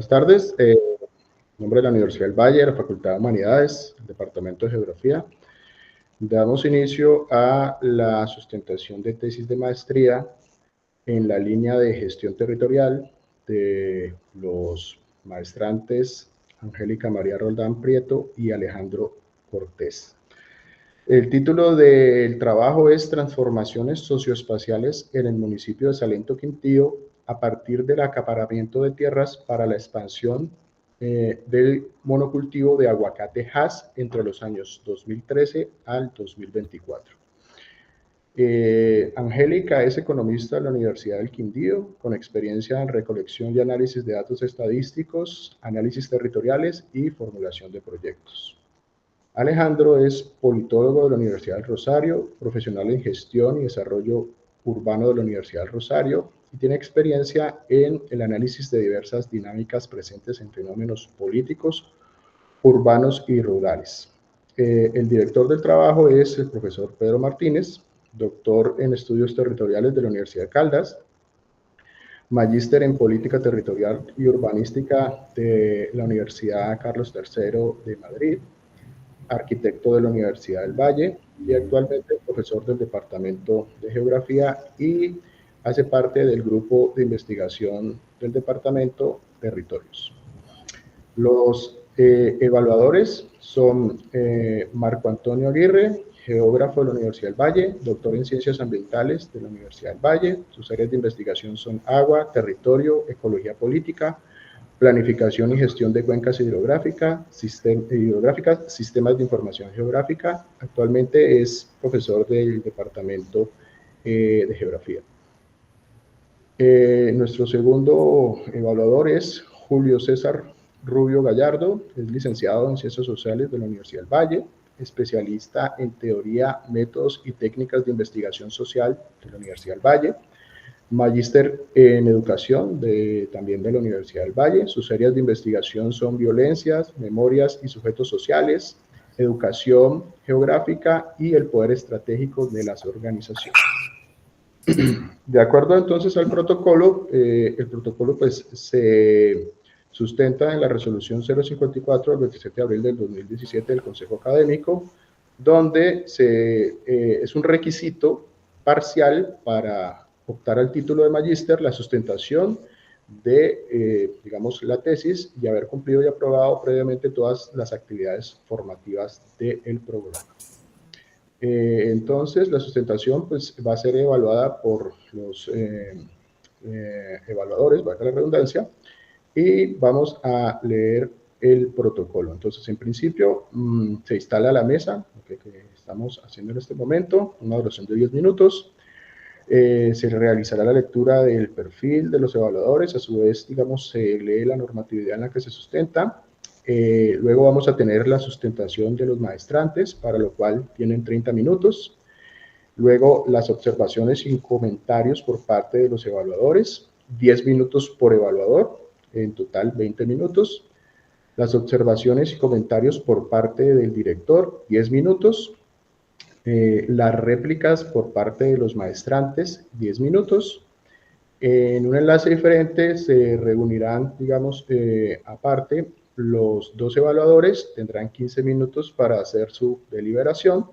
Buenas tardes. En nombre de la Universidad del Valle, la Facultad de Humanidades, el Departamento de Geografía, damos inicio a la sustentación de tesis de maestría en la línea de gestión territorial de los maestrantes Angélica María Roldán Prieto y Alejandro Cortés. El título del trabajo es Transformaciones socioespaciales en el municipio de Salento, Quindío, a partir del acaparamiento de tierras para la expansión del monocultivo de aguacate Hass entre los años 2013 al 2024. Angélica es economista de la Universidad del Quindío, con experiencia en recolección y análisis de datos estadísticos, análisis territoriales y formulación de proyectos. Alejandro es politólogo de la Universidad del Rosario, profesional en gestión y desarrollo urbano de la Universidad del Rosario y tiene experiencia en el análisis de diversas dinámicas presentes en fenómenos políticos, urbanos y rurales. El director del trabajo es el profesor Pedro Martínez, doctor en estudios territoriales de la Universidad de Caldas, magíster en política territorial y urbanística de la Universidad Carlos III de Madrid, arquitecto de la Universidad del Valle y actualmente profesor del Departamento de Geografía y hace parte del grupo de investigación del Departamento Territorios. Los evaluadores son Marco Antonio Aguirre, geógrafo de la Universidad del Valle, doctor en Ciencias Ambientales de la Universidad del Valle. Sus áreas de investigación son agua, territorio, ecología política, planificación y gestión de cuencas hidrográficas, sistemas de información geográfica. Actualmente es profesor del Departamento de Geografía. Nuestro segundo evaluador es Julio César Rubio Gallardo, es licenciado en Ciencias Sociales de la Universidad del Valle, especialista en teoría, métodos y técnicas de investigación social de la Universidad del Valle, magíster en educación también de la Universidad del Valle. Sus áreas de investigación son violencias, memorias y sujetos sociales, educación geográfica y el poder estratégico de las organizaciones. De acuerdo entonces al protocolo, el protocolo pues se sustenta en la resolución 054 del 27 de abril del 2017 del Consejo Académico, donde es un requisito parcial para optar al título de magíster la sustentación de, digamos, la tesis y haber cumplido y aprobado previamente todas las actividades formativas del programa. Entonces, la sustentación pues, va a ser evaluada por los evaluadores, valga la redundancia, y vamos a leer el protocolo. Entonces, en principio, se instala la mesa, que estamos haciendo en este momento, una duración de 10 minutos. Se realizará la lectura del perfil de los evaluadores, a su vez, digamos, se lee la normatividad en la que se sustenta. Luego vamos a tener la sustentación de los maestrantes, para lo cual tienen 30 minutos. Luego las observaciones y comentarios por parte de los evaluadores, 10 minutos por evaluador, en total 20 minutos. Las observaciones y comentarios por parte del director, 10 minutos. Las réplicas por parte de los maestrantes, 10 minutos. En un enlace diferente se reunirán, digamos, aparte, los dos evaluadores tendrán 15 minutos para hacer su deliberación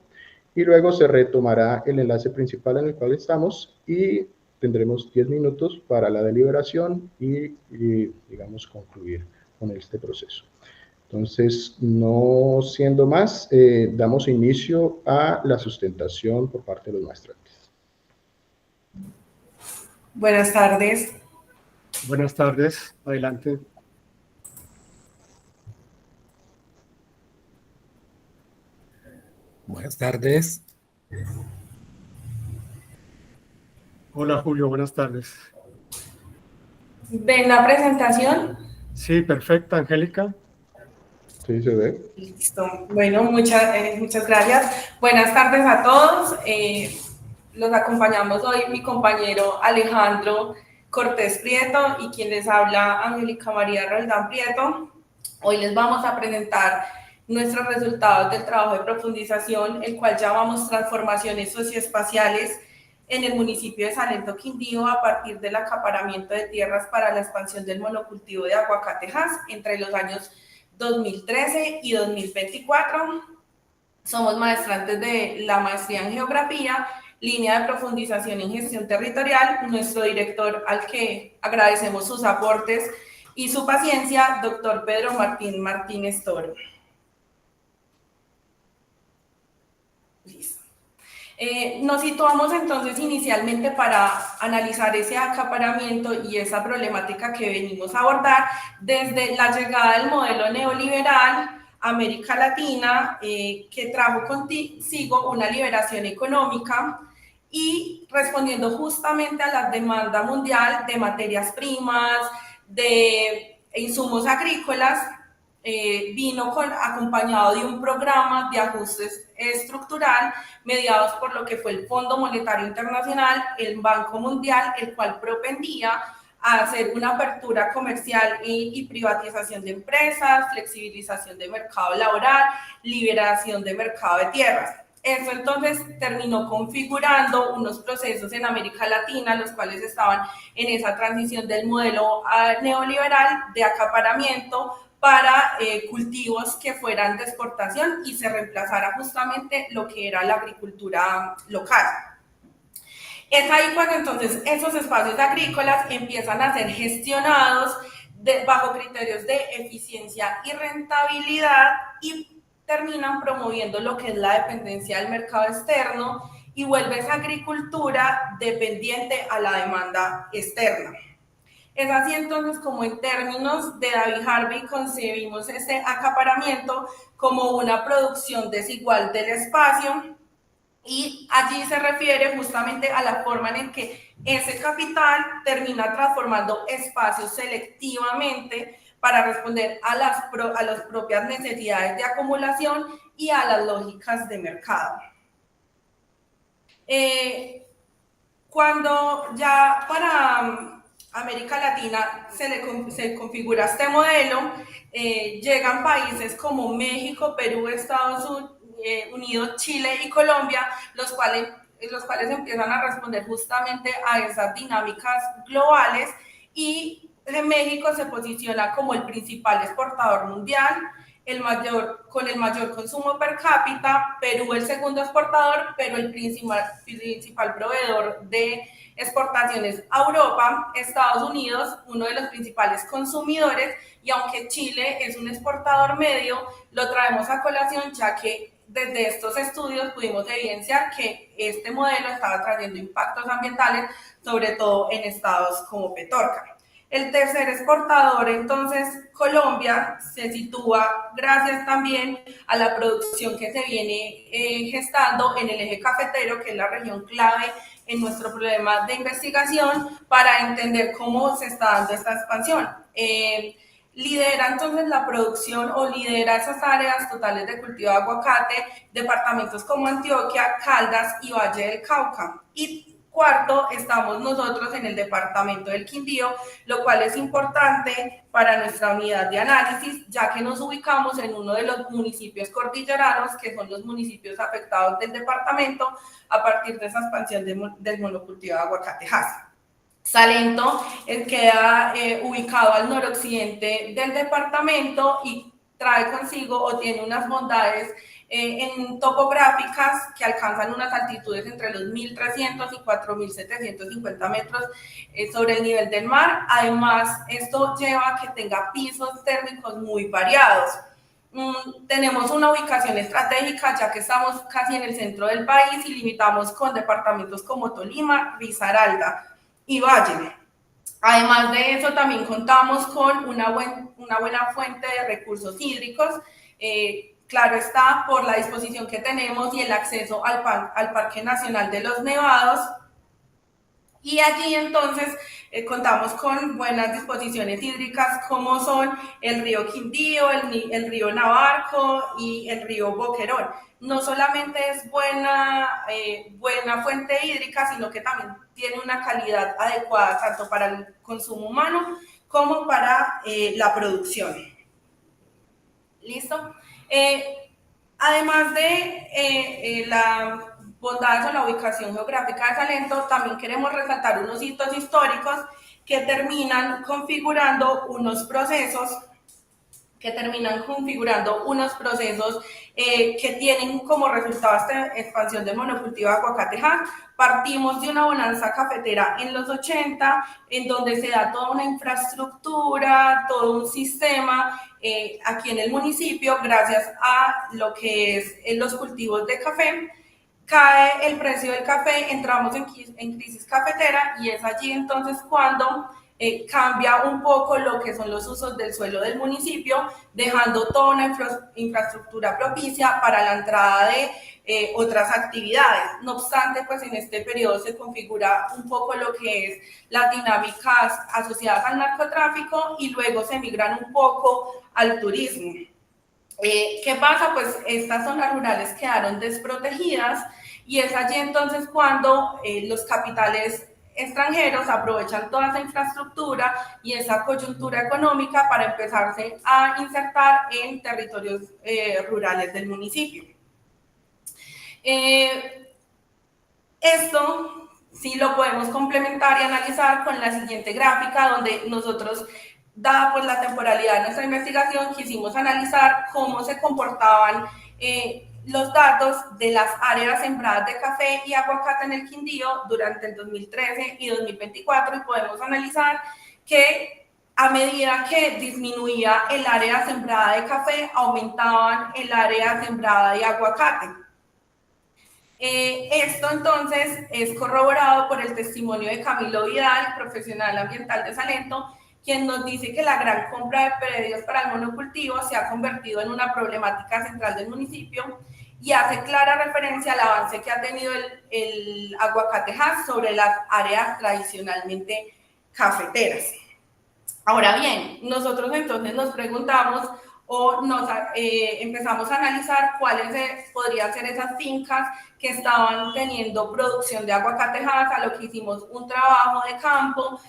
y luego se retomará el enlace principal en el cual estamos y tendremos 10 minutos para la deliberación y digamos, concluir con este proceso. Entonces, no siendo más, damos inicio a la sustentación por parte de los maestrantes. Buenas tardes. Buenas tardes, adelante. Buenas tardes. Hola Julio, buenas tardes. ¿Ven la presentación? Sí, perfecta, Angélica. Sí, se ve. Listo. Bueno, muchas gracias. Buenas tardes a todos. Los acompañamos hoy mi compañero Alejandro Cortés Prieto y quien les habla, Angélica María Roldán Prieto. Hoy les vamos a presentar nuestros resultados del trabajo de profundización, el cual llamamos Transformaciones Socioespaciales en el municipio de Salento, Quindío, a partir del acaparamiento de tierras para la expansión del monocultivo de aguacatejas entre los años 2013 y 2024. Somos maestrantes de la maestría en geografía, línea de profundización en gestión territorial. Nuestro director, al que agradecemos sus aportes y su paciencia, doctor Pedro Martín Martínez Toro. Listo. Nos situamos entonces inicialmente para analizar ese acaparamiento y esa problemática que venimos a abordar desde la llegada del modelo neoliberal a América Latina, que trajo consigo una liberación económica y respondiendo justamente a la demanda mundial de materias primas, de insumos agrícolas, vino acompañado de un programa de ajustes estructural mediados por lo que fue el Fondo Monetario Internacional, el Banco Mundial, el cual propendía a hacer una apertura comercial y privatización de empresas, flexibilización de mercado laboral, liberación de mercado de tierras. Eso entonces terminó configurando unos procesos en América Latina, los cuales estaban en esa transición del modelo neoliberal de acaparamiento para cultivos que fueran de exportación y se reemplazara justamente lo que era la agricultura local. Es ahí cuando entonces esos espacios agrícolas empiezan a ser gestionados bajo criterios de eficiencia y rentabilidad y terminan promoviendo lo que es la dependencia del mercado externo y vuelve esa agricultura dependiente a la demanda externa. Es así entonces como en términos de David Harvey concebimos este acaparamiento como una producción desigual del espacio y allí se refiere justamente a la forma en que ese capital termina transformando espacios selectivamente para responder a las propias necesidades de acumulación y a las lógicas de mercado. Cuando ya para América Latina se configura este modelo, llegan países como México, Perú, Estados Unidos, Chile y Colombia, los cuales empiezan a responder justamente a esas dinámicas globales y México se posiciona como el principal exportador mundial, con el mayor consumo per cápita, Perú el segundo exportador, pero el principal proveedor de exportaciones a Europa, Estados Unidos, uno de los principales consumidores, y aunque Chile es un exportador medio, lo traemos a colación ya que desde estos estudios pudimos evidenciar que este modelo estaba trayendo impactos ambientales, sobre todo en estados como Petorca. El tercer exportador, entonces, Colombia, se sitúa gracias también a la producción que se viene gestando en el eje cafetero, que es la región clave en nuestro problema de investigación para entender cómo se está dando esta expansión. Lidera entonces la producción o lidera esas áreas totales de cultivo de aguacate, departamentos como Antioquia, Caldas y Valle del Cauca. Y cuarto, estamos nosotros en el departamento del Quindío, lo cual es importante para nuestra unidad de análisis, ya que nos ubicamos en uno de los municipios cordilleranos, que son los municipios afectados del departamento a partir de esa expansión del monocultivo de aguacatejas. Salento queda ubicado al noroccidente del departamento y trae consigo o tiene unas bondades en topográficas que alcanzan unas altitudes entre los 1.300 y 4.750 metros sobre el nivel del mar. Además, esto lleva a que tenga pisos térmicos muy variados. Tenemos una ubicación estratégica ya que estamos casi en el centro del país y limitamos con departamentos como Tolima, Risaralda y Valle. Además de eso, también contamos con una buena fuente de recursos hídricos, claro está, por la disposición que tenemos y el acceso al Parque Nacional de los Nevados. Y allí entonces contamos con buenas disposiciones hídricas como son el río Quindío, el río Navarco y el río Boquerón. No solamente es buena fuente hídrica, sino que también tiene una calidad adecuada tanto para el consumo humano como para la producción. ¿Listo? Además de bondades o la ubicación geográfica de Salento, también queremos resaltar unos hitos históricos que terminan configurando unos procesos que tienen como resultado esta expansión del monocultivo de aguacatejas. Partimos de una bonanza cafetera en los 80, en donde se da toda una infraestructura, todo un sistema aquí en el municipio, gracias a lo que es los cultivos de café. Cae el precio del café, entramos en crisis cafetera y es allí entonces cuando cambia un poco lo que son los usos del suelo del municipio, dejando toda una infraestructura propicia para la entrada de otras actividades. No obstante, pues en este periodo se configura un poco lo que es las dinámicas asociadas al narcotráfico y luego se migran un poco al turismo. ¿Qué pasa? Pues estas zonas rurales quedaron desprotegidas y es allí entonces cuando los capitales extranjeros aprovechan toda esa infraestructura y esa coyuntura económica para empezarse a insertar en territorios rurales del municipio. Esto sí lo podemos complementar y analizar con la siguiente gráfica, donde nosotros, dada pues la temporalidad de nuestra investigación, quisimos analizar cómo se comportaban los datos de las áreas sembradas de café y aguacate en el Quindío durante el 2013 y 2024 y podemos analizar que a medida que disminuía el área sembrada de café, aumentaban el área sembrada de aguacate. Esto entonces es corroborado por el testimonio de Camilo Vidal, profesional ambiental de Salento, quien nos dice que la gran compra de predios para el monocultivo se ha convertido en una problemática central del municipio y hace clara referencia al avance que ha tenido el aguacatejas sobre las áreas tradicionalmente cafeteras. Ahora bien, nosotros entonces nos preguntamos o empezamos a analizar cuáles podrían ser esas fincas que estaban teniendo producción de aguacatejas, a lo que hicimos un trabajo de campo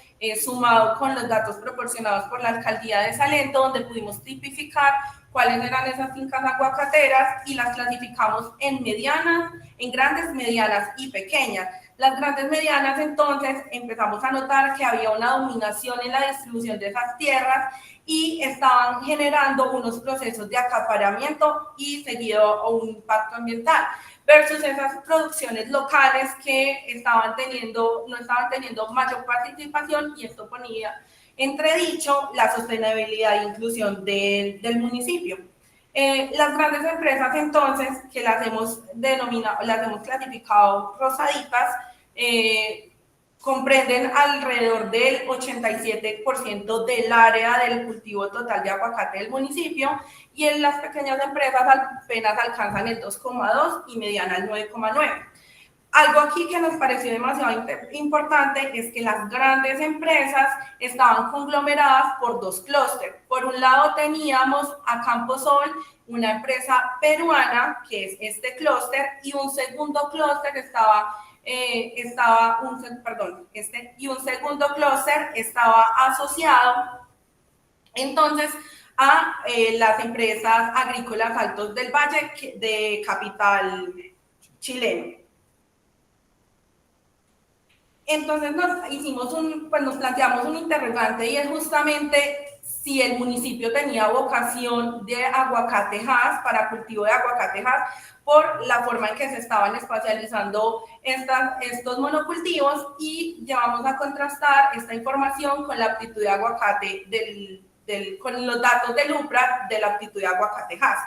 sumado con los datos proporcionados por la Alcaldía de Salento, donde pudimos tipificar cuáles eran esas fincas aguacateras y las clasificamos en medianas, en grandes, medianas y pequeñas. Las grandes medianas, entonces, empezamos a notar que había una dominación en la distribución de esas tierras y estaban generando unos procesos de acaparamiento y seguido a un impacto ambiental, versus esas producciones locales que no estaban teniendo mayor participación, y esto ponía entredicho la sostenibilidad e inclusión del municipio. Las grandes empresas, entonces, que las hemos clasificado rosaditas, comprenden alrededor del 87% del área del cultivo total de aguacate del municipio, y en las pequeñas empresas apenas alcanzan el 2,2 y mediana el 9,9. Algo aquí que nos pareció demasiado importante es que las grandes empresas estaban conglomeradas por dos clústeres. Por un lado teníamos a Camposol, una empresa peruana, que es este clúster, y un segundo clúster un segundo clúster estaba asociado entonces a las empresas agrícolas Altos del Valle de capital chileno. Entonces nos planteamos un interrogante, y es justamente si el municipio tenía vocación de aguacatejas, para cultivo de aguacatejas, por la forma en que se estaban espacializando estos monocultivos, y llevamos a contrastar esta información con la aptitud de aguacate, con los datos del UPRA de la aptitud de aguacatejas.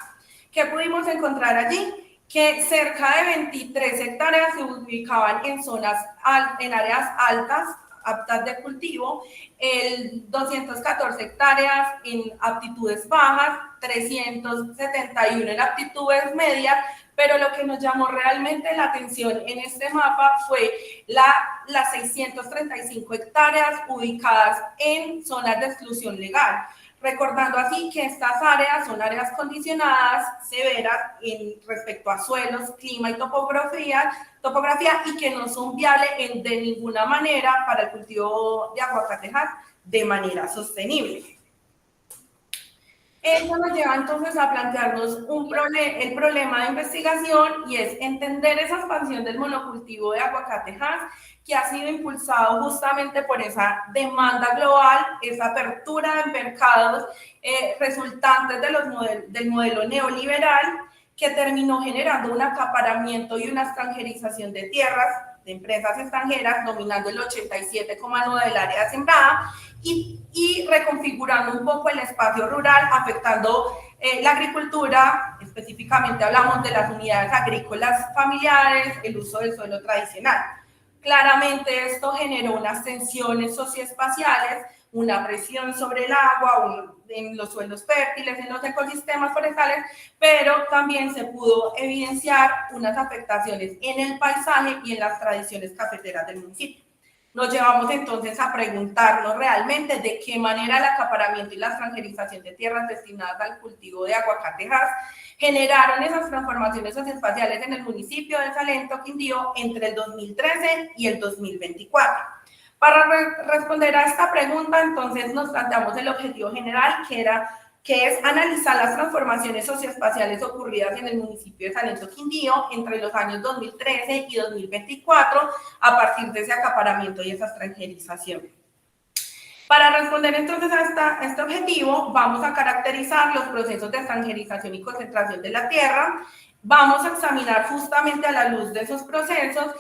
¿Qué pudimos encontrar allí? Que cerca de 23 hectáreas se ubicaban en áreas altas, aptas de cultivo, 214 hectáreas en aptitudes bajas, 371 en aptitudes medias, pero lo que nos llamó realmente la atención en este mapa fue las 635 hectáreas ubicadas en zonas de exclusión legal. Recordando así que estas áreas son áreas condicionadas, severas respecto a suelos, clima y topografía, y que no son viables de ninguna manera para el cultivo de aguacatejas de manera sostenible. Eso nos lleva entonces a plantearnos el problema de investigación y es entender esa expansión del monocultivo de aguacatejas que ha sido impulsado justamente por esa demanda global, esa apertura de mercados resultantes del modelo neoliberal que terminó generando un acaparamiento y una extranjerización de tierras de empresas extranjeras, dominando el 87,9% del área sembrada y reconfigurando un poco el espacio rural, afectando la agricultura, específicamente hablamos de las unidades agrícolas familiares, el uso del suelo tradicional. Claramente esto generó unas tensiones socioespaciales, una presión sobre el agua, en los suelos fértiles, en los ecosistemas forestales, pero también se pudo evidenciar unas afectaciones en el paisaje y en las tradiciones cafeteras del municipio. Nos llevamos entonces a preguntarnos realmente de qué manera el acaparamiento y la extranjerización de tierras destinadas al cultivo de aguacatejas generaron esas transformaciones socioespaciales en el municipio de Salento, Quindío, entre el 2013 y el 2024. Para responder a esta pregunta, entonces nos planteamos el objetivo general, que es analizar las transformaciones socioespaciales ocurridas en el municipio de Salento, Quindío, entre los años 2013 y 2024, a partir de ese acaparamiento y esa extranjerización. Para responder entonces a este objetivo, vamos a caracterizar los procesos de extranjerización y concentración de la tierra, vamos a examinar justamente a la luz de esos procesos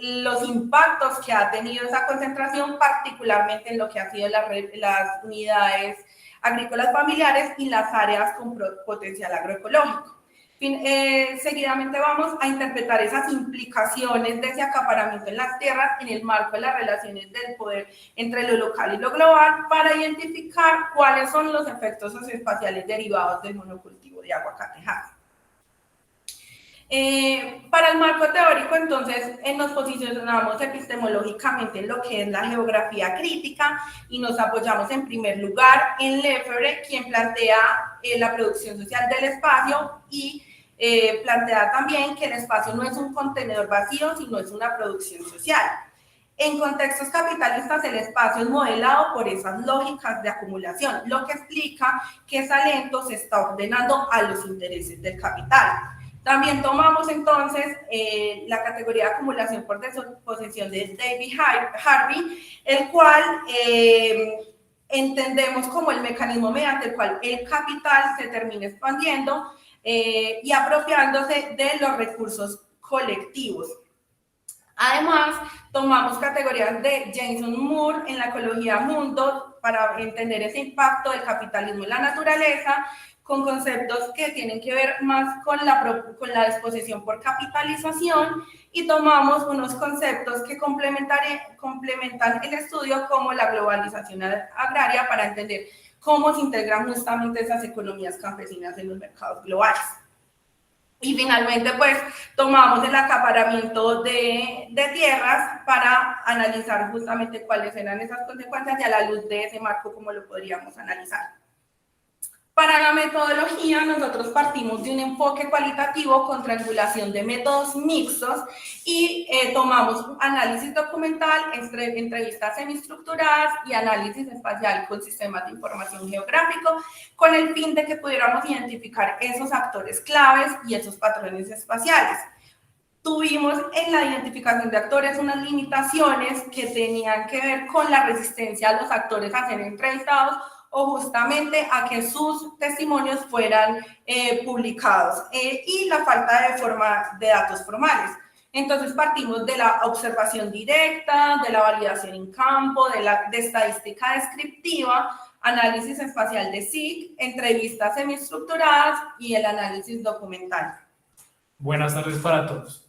los impactos que ha tenido esa concentración, particularmente en lo que ha sido las unidades agrícolas familiares y las áreas con potencial agroecológico. Seguidamente vamos a interpretar esas implicaciones de ese acaparamiento en las tierras en el marco de las relaciones del poder entre lo local y lo global para identificar cuáles son los efectos socioespaciales derivados del monocultivo de aguacatejas. Para el marco teórico, entonces, nos posicionamos epistemológicamente en lo que es la geografía crítica y nos apoyamos en primer lugar en Lefebvre, quien plantea la producción social del espacio y plantea también que el espacio no es un contenedor vacío, sino es una producción social. En contextos capitalistas, el espacio es modelado por esas lógicas de acumulación, lo que explica que Salento se está ordenando a los intereses del capital. También tomamos entonces la categoría de acumulación por desposesión de David Harvey, el cual entendemos como el mecanismo mediante el cual el capital se termina expandiendo y apropiándose de los recursos colectivos. Además, tomamos categorías de Jason Moore en la ecología mundo para entender ese impacto del capitalismo en la naturaleza, con conceptos que tienen que ver más con la disposición por capitalización, y tomamos unos conceptos que complementan el estudio como la globalización agraria para entender cómo se integran justamente esas economías campesinas en los mercados globales. Y finalmente, pues, tomamos el acaparamiento de tierras para analizar justamente cuáles eran esas consecuencias y a la luz de ese marco cómo lo podríamos analizar. Para la metodología, nosotros partimos de un enfoque cualitativo con triangulación de métodos mixtos y tomamos análisis documental, entrevistas semiestructuradas y análisis espacial con sistemas de información geográfico, con el fin de que pudiéramos identificar esos actores claves y esos patrones espaciales. Tuvimos en la identificación de actores unas limitaciones que tenían que ver con la resistencia a los actores a ser entrevistados o justamente a que sus testimonios fueran publicados y la falta de datos formales. Entonces partimos de la observación directa, de la validación en campo, de estadística descriptiva, análisis espacial de SIG, entrevistas semiestructuradas y el análisis documental. Buenas tardes para todos.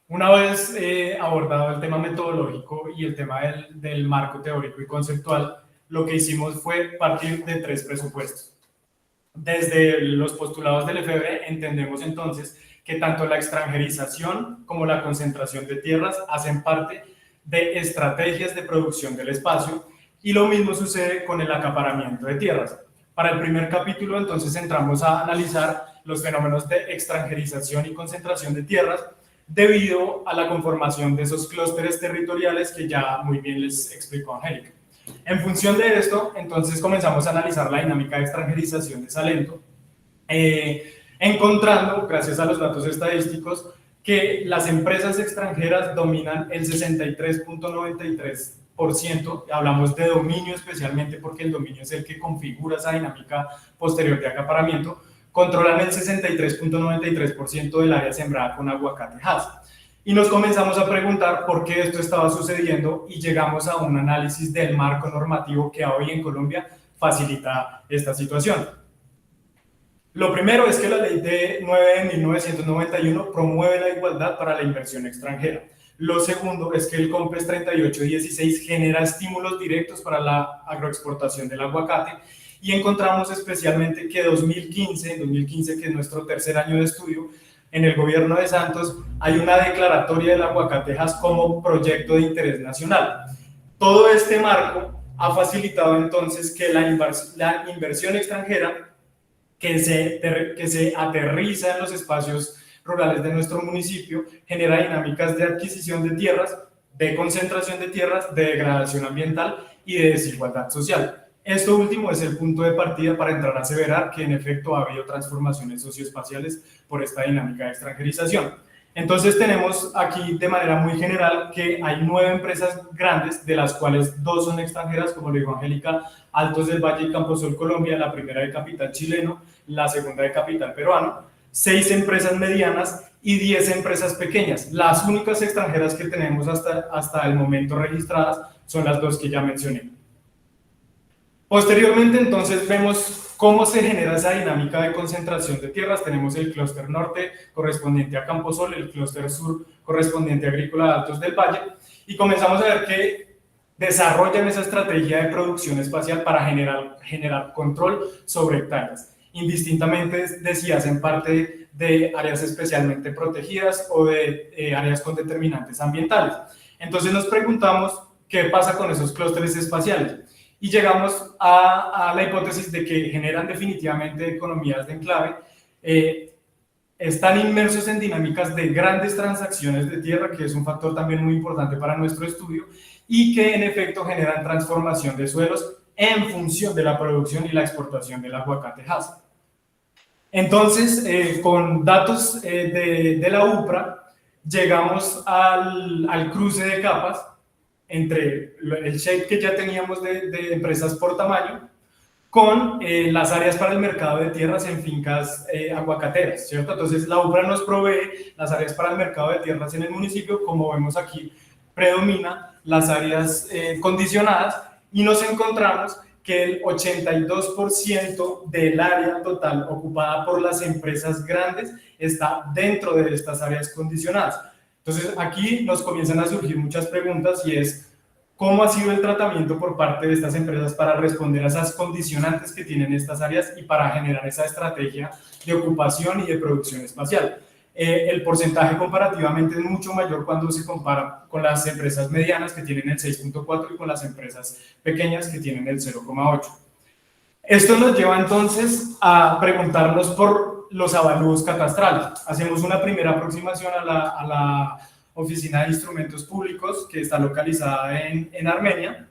Una vez abordado el tema metodológico y el tema del marco teórico y conceptual, lo que hicimos fue partir de tres presupuestos. Desde los postulados de Lefebvre entendemos entonces que tanto la extranjerización como la concentración de tierras hacen parte de estrategias de producción del espacio, y lo mismo sucede con el acaparamiento de tierras. Para el primer capítulo entonces entramos a analizar los fenómenos de extranjerización y concentración de tierras debido a la conformación de esos clústeres territoriales que ya muy bien les explicó Angélica. En función de esto, entonces comenzamos a analizar la dinámica de extranjerización de Salento, encontrando, gracias a los datos estadísticos, que las empresas extranjeras dominan el 63.93%, hablamos de dominio especialmente porque el dominio es el que configura esa dinámica posterior de acaparamiento, controlan el 63.93% del área sembrada con aguacate Hass. Y nos comenzamos a preguntar por qué esto estaba sucediendo y llegamos a un análisis del marco normativo que hoy en Colombia facilita esta situación. Lo primero es que la ley de 9 de 1991 promueve la igualdad para la inversión extranjera. Lo segundo es que el COMPES 3816 genera estímulos directos para la agroexportación del aguacate y encontramos especialmente que 2015, que es nuestro tercer año de estudio, en el gobierno de Santos hay una declaratoria del aguacate Hass como proyecto de interés nacional. Todo este marco ha facilitado entonces que la inversión extranjera que se aterriza en los espacios rurales de nuestro municipio genera dinámicas de adquisición de tierras, de concentración de tierras, de degradación ambiental y de desigualdad social. Esto último es el punto de partida para entrar a aseverar que en efecto ha habido transformaciones socioespaciales por esta dinámica de extranjerización. Entonces tenemos aquí de manera muy general que hay 9 empresas grandes, de las cuales 2 son extranjeras, como lo dijo Angélica, Altos del Valle y Camposol Colombia, la primera de capital chileno, la segunda de capital peruano, 6 empresas medianas y 10 empresas pequeñas. Las únicas extranjeras que tenemos hasta el momento registradas son las 2 que ya mencioné. Posteriormente, entonces, vemos cómo se genera esa dinámica de concentración de tierras. Tenemos el clúster norte correspondiente a Camposol, el clúster sur correspondiente a Agrícola de Altos del Valle, y comenzamos a ver que desarrollan esa estrategia de producción espacial para generar control sobre hectáreas. Indistintamente de si hacen parte de áreas especialmente protegidas o de áreas con determinantes ambientales. Entonces nos preguntamos qué pasa con esos clústeres espaciales. Y llegamos a la hipótesis de que generan definitivamente economías de enclave, están inmersos en dinámicas de grandes transacciones de tierra, que es un factor también muy importante para nuestro estudio, y que en efecto generan transformación de suelos en función de la producción y la exportación del aguacate Hass. Entonces, con datos de la UPRA, llegamos al cruce de capas entre el shape que ya teníamos de empresas por tamaño con las áreas para el mercado de tierras en fincas aguacateras, ¿cierto? Entonces la UPRA nos provee las áreas para el mercado de tierras en el municipio, como vemos aquí, predomina las áreas condicionadas y nos encontramos que el 82% del área total ocupada por las empresas grandes está dentro de estas áreas condicionadas. Entonces, aquí nos comienzan a surgir muchas preguntas y es, ¿cómo ha sido el tratamiento por parte de estas empresas para responder a esas condicionantes que tienen estas áreas y para generar esa estrategia de ocupación y de producción espacial? El porcentaje comparativamente es mucho mayor cuando se compara con las empresas medianas, que tienen el 6.4, y con las empresas pequeñas, que tienen el 0.8. Esto nos lleva entonces a preguntarnos por los avalúos catastrales. Hacemos una primera aproximación a la Oficina de Instrumentos Públicos, que está localizada en Armenia,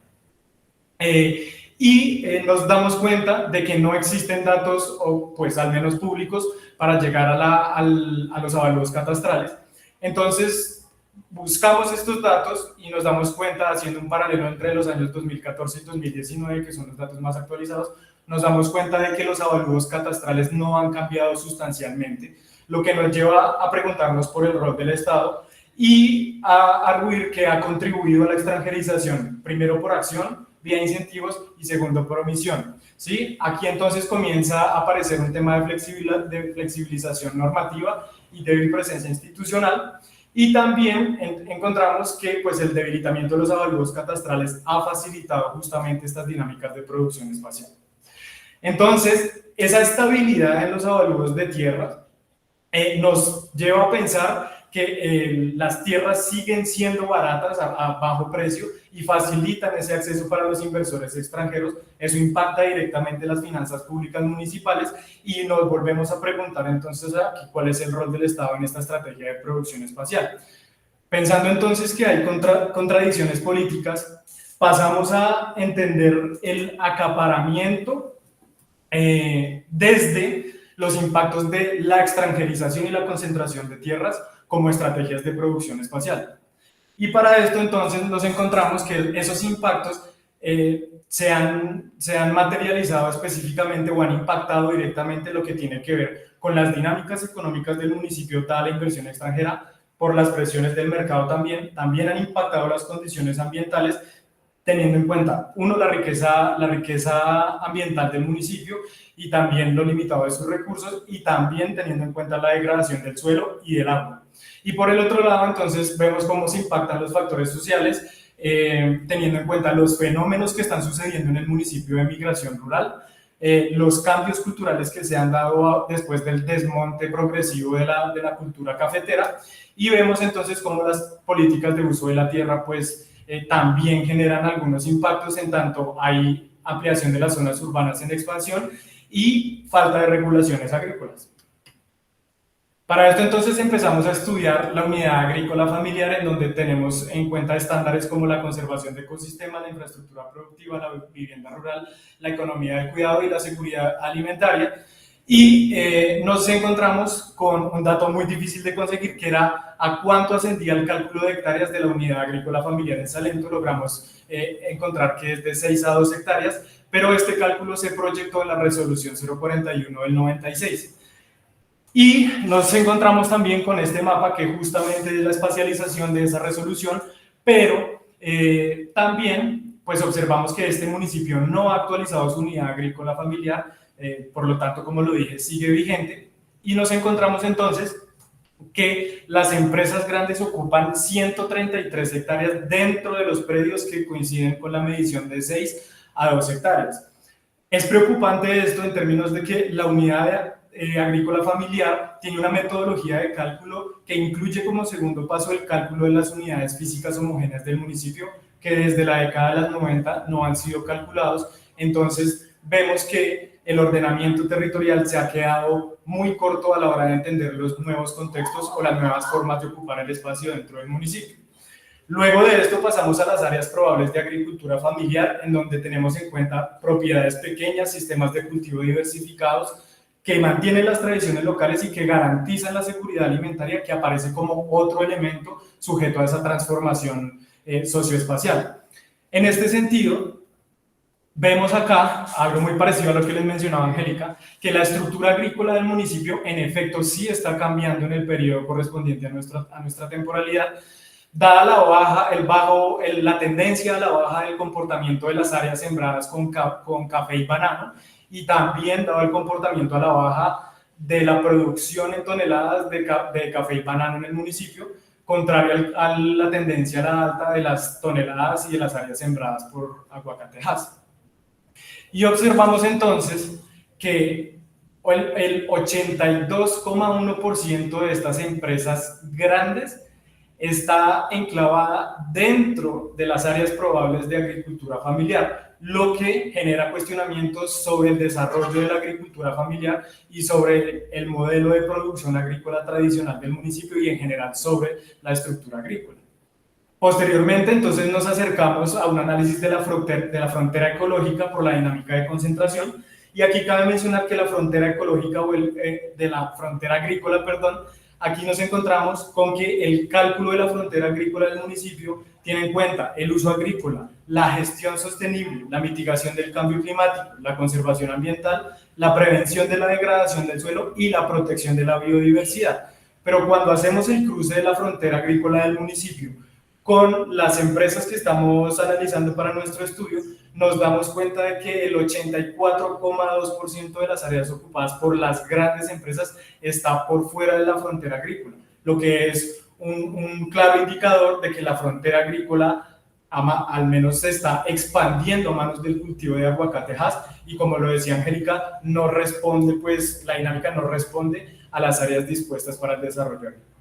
y nos damos cuenta de que no existen datos, o pues al menos públicos, para llegar a los avalúos catastrales. Entonces, buscamos estos datos y nos damos cuenta, haciendo un paralelo entre los años 2014 y 2019, que son los datos más actualizados, nos damos cuenta de que los avalúos catastrales no han cambiado sustancialmente, lo que nos lleva a preguntarnos por el rol del Estado y a arguir que ha contribuido a la extranjerización, primero por acción, vía incentivos, y segundo por omisión. ¿Sí? Aquí entonces comienza a aparecer un tema de flexibilización normativa y débil presencia institucional, y también encontramos que pues, el debilitamiento de los avalúos catastrales ha facilitado justamente estas dinámicas de producción espacial. Entonces, esa estabilidad en los avalúos de tierras nos lleva a pensar que las tierras siguen siendo baratas a bajo precio y facilitan ese acceso para los inversores extranjeros. Eso impacta directamente las finanzas públicas municipales y nos volvemos a preguntar entonces aquí cuál es el rol del Estado en esta estrategia de producción espacial. Pensando entonces que hay contradicciones políticas, pasamos a entender el acaparamiento desde los impactos de la extranjerización y la concentración de tierras como estrategias de producción espacial. Y para esto entonces nos encontramos que esos impactos se han materializado específicamente o han impactado directamente lo que tiene que ver con las dinámicas económicas del municipio, dada la inversión extranjera, por las presiones del mercado también han impactado las condiciones ambientales, teniendo en cuenta, uno, la riqueza ambiental del municipio y también lo limitado de sus recursos, y también teniendo en cuenta la degradación del suelo y del agua. Y por el otro lado, entonces, vemos cómo se impactan los factores sociales, teniendo en cuenta los fenómenos que están sucediendo en el municipio de migración rural, los cambios culturales que se han dado después del desmonte progresivo de la cultura cafetera, y vemos entonces cómo las políticas de uso de la tierra pues también generan algunos impactos, en tanto hay ampliación de las zonas urbanas en expansión y falta de regulaciones agrícolas. Para esto entonces empezamos a estudiar la unidad agrícola familiar, en donde tenemos en cuenta estándares como la conservación de ecosistemas, la infraestructura productiva, la vivienda rural, la economía del cuidado y la seguridad alimentaria. Y nos encontramos con un dato muy difícil de conseguir, que era a cuánto ascendía el cálculo de hectáreas de la unidad agrícola familiar en Salento. Logramos encontrar que es de 6 a 2 hectáreas, pero este cálculo se proyectó en la resolución 041 del 96. Y nos encontramos también con este mapa, que justamente es la espacialización de esa resolución, pero también pues observamos que este municipio no ha actualizado su unidad agrícola familiar, por lo tanto, como lo dije, sigue vigente, y nos encontramos entonces que las empresas grandes ocupan 133 hectáreas dentro de los predios que coinciden con la medición de 6 a 2 hectáreas. Es preocupante esto en términos de que la unidad agrícola familiar tiene una metodología de cálculo que incluye como segundo paso el cálculo de las unidades físicas homogéneas del municipio, que desde la década de los 90 no han sido calculados. Entonces vemos que el ordenamiento territorial se ha quedado muy corto a la hora de entender los nuevos contextos o las nuevas formas de ocupar el espacio dentro del municipio. Luego de esto pasamos a las áreas probables de agricultura familiar, en donde tenemos en cuenta propiedades pequeñas, sistemas de cultivo diversificados, que mantienen las tradiciones locales y que garantizan la seguridad alimentaria, que aparece como otro elemento sujeto a esa transformación socioespacial. En este sentido, vemos acá algo muy parecido a lo que les mencionaba Angélica, que la estructura agrícola del municipio en efecto sí está cambiando en el periodo correspondiente a nuestra temporalidad, dada la tendencia a la baja del comportamiento de las áreas sembradas con café y banano, y también dado el comportamiento a la baja de la producción en toneladas de café y banano en el municipio, contrario a la tendencia a la alta de las toneladas y de las áreas sembradas por aguacatejas. Y observamos entonces que el 82,1% de estas empresas grandes está enclavada dentro de las áreas probables de agricultura familiar, lo que genera cuestionamientos sobre el desarrollo de la agricultura familiar y sobre el modelo de producción agrícola tradicional del municipio, y en general sobre la estructura agrícola. Posteriormente, entonces, nos acercamos a un análisis de la frontera ecológica por la dinámica de concentración, y aquí cabe mencionar que la frontera ecológica de la frontera agrícola, aquí nos encontramos con que el cálculo de la frontera agrícola del municipio tiene en cuenta el uso agrícola, la gestión sostenible, la mitigación del cambio climático, la conservación ambiental, la prevención de la degradación del suelo y la protección de la biodiversidad. Pero cuando hacemos el cruce de la frontera agrícola del municipio con las empresas que estamos analizando para nuestro estudio, nos damos cuenta de que el 84,2% de las áreas ocupadas por las grandes empresas está por fuera de la frontera agrícola, lo que es un claro indicador de que la frontera agrícola al menos se está expandiendo a manos del cultivo de aguacatejas, y como lo decía Angélica, no responde, pues la dinámica no responde a las áreas dispuestas para el desarrollo agrícola.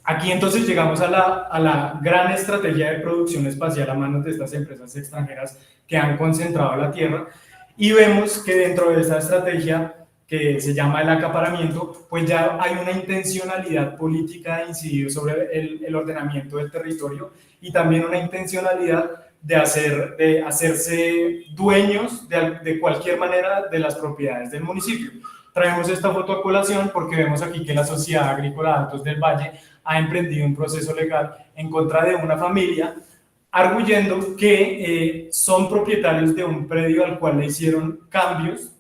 Aquí entonces llegamos a la gran estrategia de producción espacial a manos de estas empresas extranjeras que han concentrado la tierra, y vemos que dentro de esa estrategia, que se llama el acaparamiento, pues ya hay una intencionalidad política de incidir sobre el ordenamiento del territorio, y también una intencionalidad de hacerse dueños de cualquier manera de las propiedades del municipio. Traemos esta foto a colación porque vemos aquí que la Sociedad Agrícola Altos del Valle ha emprendido un proceso legal en contra de una familia, arguyendo que son propietarios de un predio al cual le hicieron cambios,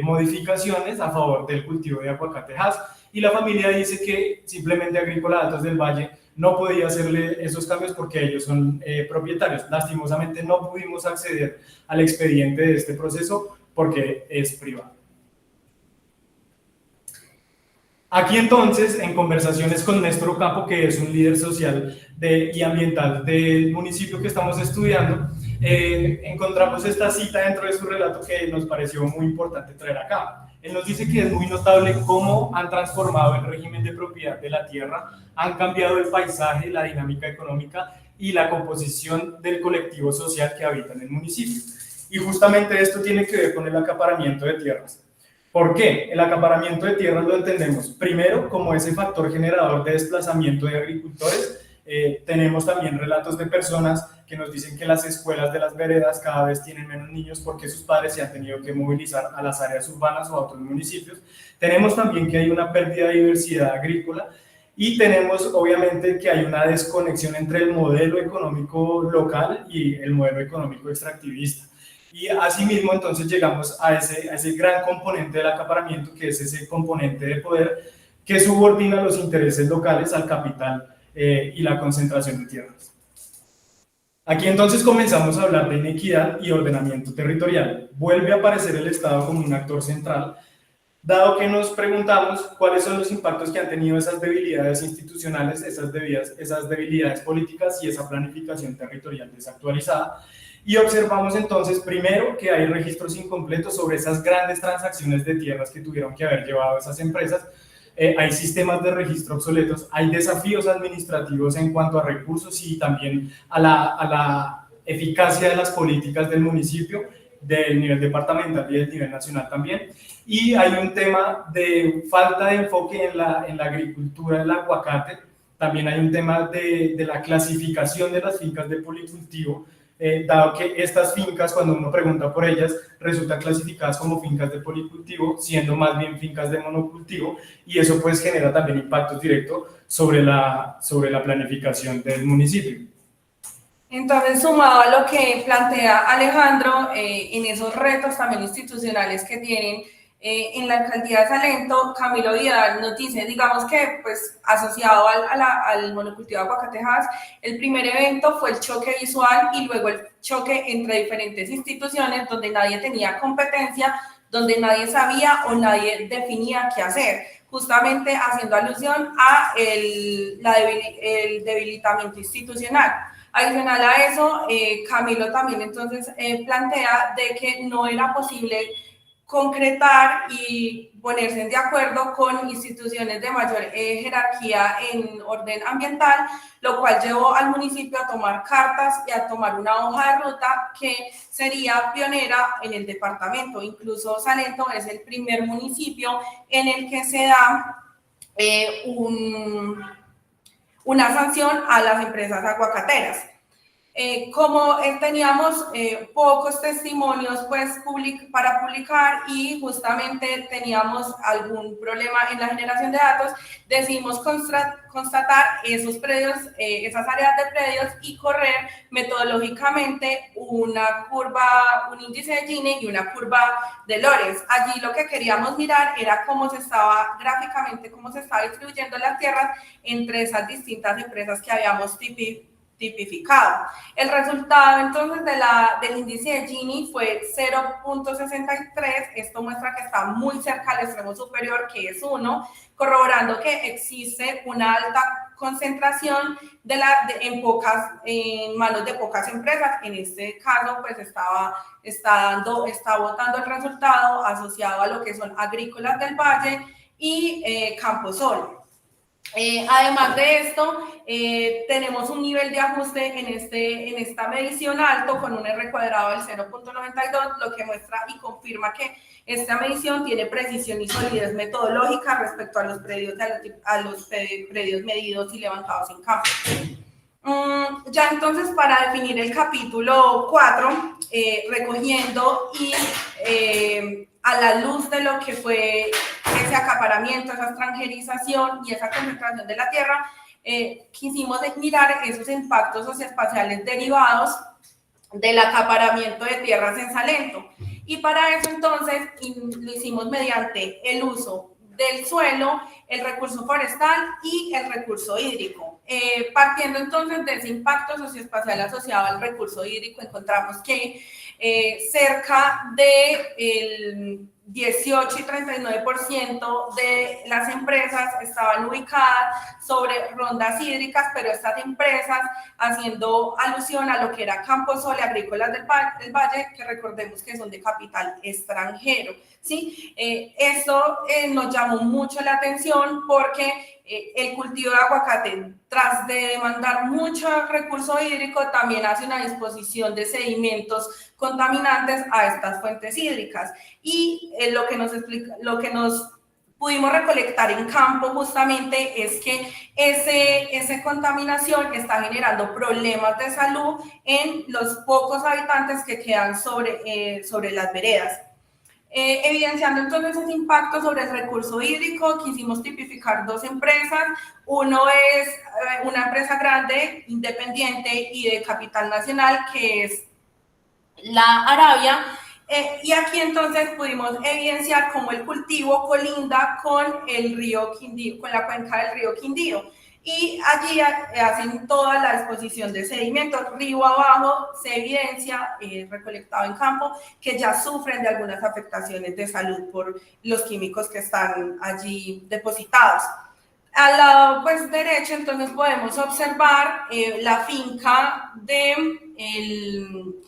modificaciones a favor del cultivo de aguacatejas, y la familia dice que simplemente Agrícola Altos del Valle no podía hacerle esos cambios porque ellos son propietarios. Lastimosamente no pudimos acceder al expediente de este proceso porque es privado. Aquí entonces, en conversaciones con Néstor Ocampo, que es un líder social y ambiental del municipio que estamos estudiando, encontramos esta cita dentro de su relato que nos pareció muy importante traer acá. Él nos dice que es muy notable cómo han transformado el régimen de propiedad de la tierra, han cambiado el paisaje, la dinámica económica y la composición del colectivo social que habita en el municipio. Y justamente esto tiene que ver con el acaparamiento de tierras. ¿Por qué? El acaparamiento de tierras lo entendemos primero como ese factor generador de desplazamiento de agricultores. Tenemos también relatos de personas que nos dicen que las escuelas de las veredas cada vez tienen menos niños porque sus padres se han tenido que movilizar a las áreas urbanas o a otros municipios. Tenemos también que hay una pérdida de diversidad agrícola y tenemos obviamente que hay una desconexión entre el modelo económico local y el modelo económico extractivista. Y asimismo, entonces llegamos a ese gran componente del acaparamiento, que es ese componente de poder que subordina los intereses locales al capital y la concentración de tierras. Aquí entonces comenzamos a hablar de inequidad y ordenamiento territorial. Vuelve a aparecer el Estado como un actor central, dado que nos preguntamos cuáles son los impactos que han tenido esas debilidades institucionales, esas debilidades políticas y esa planificación territorial desactualizada. Y observamos entonces, primero, que hay registros incompletos sobre esas grandes transacciones de tierras que tuvieron que haber llevado esas empresas. Hay sistemas de registro obsoletos, hay desafíos administrativos en cuanto a recursos y también a la eficacia de las políticas del municipio, del nivel departamental y del nivel nacional también. Y hay un tema de falta de enfoque en la agricultura del aguacate. También hay un tema de la clasificación de las fincas de policultivo, dado que estas fincas, cuando uno pregunta por ellas, resultan clasificadas como fincas de policultivo, siendo más bien fincas de monocultivo, y eso pues genera también impactos directos sobre la planificación del municipio. Entonces, sumado a lo que plantea Alejandro, en esos retos también institucionales que tienen en la alcaldía de Salento, Camilo Vidal nos dice, digamos que pues asociado al monocultivo de aguacatejas, el primer evento fue el choque visual y luego el choque entre diferentes instituciones donde nadie tenía competencia, donde nadie sabía o nadie definía qué hacer, justamente haciendo alusión a el debilitamiento institucional. Adicional a eso, Camilo también entonces plantea de que no era posible concretar y ponerse de acuerdo con instituciones de mayor jerarquía en orden ambiental, lo cual llevó al municipio a tomar cartas y a tomar una hoja de ruta que sería pionera en el departamento. Incluso Salento es el primer municipio en el que se da una sanción a las empresas aguacateras. Como teníamos pocos testimonios pues, para publicar y justamente teníamos algún problema en la generación de datos, decidimos constatar esos predios, esas áreas de predios y correr metodológicamente una curva, un índice de Gini y una curva de Lorenz. Allí lo que queríamos mirar era cómo se estaba gráficamente, cómo se estaba distribuyendo las tierras entre esas distintas empresas que habíamos tipificado. El resultado entonces del índice de Gini fue 0.63, esto muestra que está muy cerca al extremo superior, que es 1, corroborando que existe una alta concentración en manos de pocas empresas. En este caso pues está votando el resultado asociado a lo que son Agrícolas del Valle y Camposol. Además de esto, tenemos un nivel de ajuste en esta medición alto con un R cuadrado del 0.92, lo que muestra y confirma que esta medición tiene precisión y solidez metodológica respecto a los predios medidos y levantados en campo. Ya entonces, para definir el capítulo 4, recogiendo y a la luz de lo que fue ese acaparamiento, esa extranjerización y esa concentración de la tierra, quisimos mirar esos impactos socioespaciales derivados del acaparamiento de tierras en Salento. Y para eso entonces lo hicimos mediante el uso del suelo, el recurso forestal y el recurso hídrico. Partiendo entonces de ese impacto socioespacial asociado al recurso hídrico, encontramos que cerca del 18 y 39% de las empresas estaban ubicadas sobre rondas hídricas, pero estas empresas haciendo alusión a lo que era Camposol y Agrícolas del Valle, que recordemos que son de capital extranjero, ¿sí? Esto nos llamó mucho la atención porque el cultivo de aguacate, tras de demandar mucho recurso hídrico, también hace una disposición de sedimentos contaminantes a estas fuentes hídricas. Y lo que nos pudimos recolectar en campo justamente es que esa contaminación está generando problemas de salud en los pocos habitantes que quedan sobre las veredas. Evidenciando entonces ese impacto sobre el recurso hídrico, quisimos tipificar 2 empresas. Uno es una empresa grande, independiente y de capital nacional, que es la Arabia, y aquí entonces pudimos evidenciar cómo el cultivo colinda con el río Quindío, con la cuenca del río Quindío. Y allí hacen toda la exposición de sedimentos, río abajo se evidencia, recolectado en campo, que ya sufren de algunas afectaciones de salud por los químicos que están allí depositados. Al lado pues derecho entonces podemos observar la finca de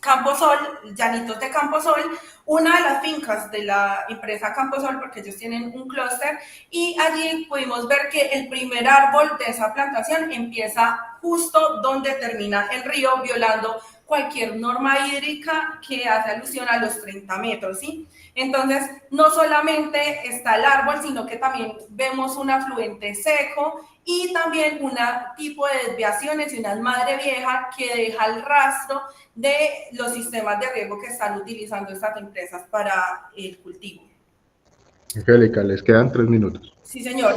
Camposol, Llanitos de Camposol, una de las fincas de la empresa Camposol, porque ellos tienen un clúster, y allí pudimos ver que el primer árbol de esa plantación empieza justo donde termina el río, violando cualquier norma hídrica que hace alusión a los 30 metros, ¿sí? Entonces, no solamente está el árbol, sino que también vemos un afluente seco y también un tipo de desviaciones y una madre vieja que deja el rastro de los sistemas de riego que están utilizando estas empresas para el cultivo. Angélica, les quedan 3 minutos. Sí, señor.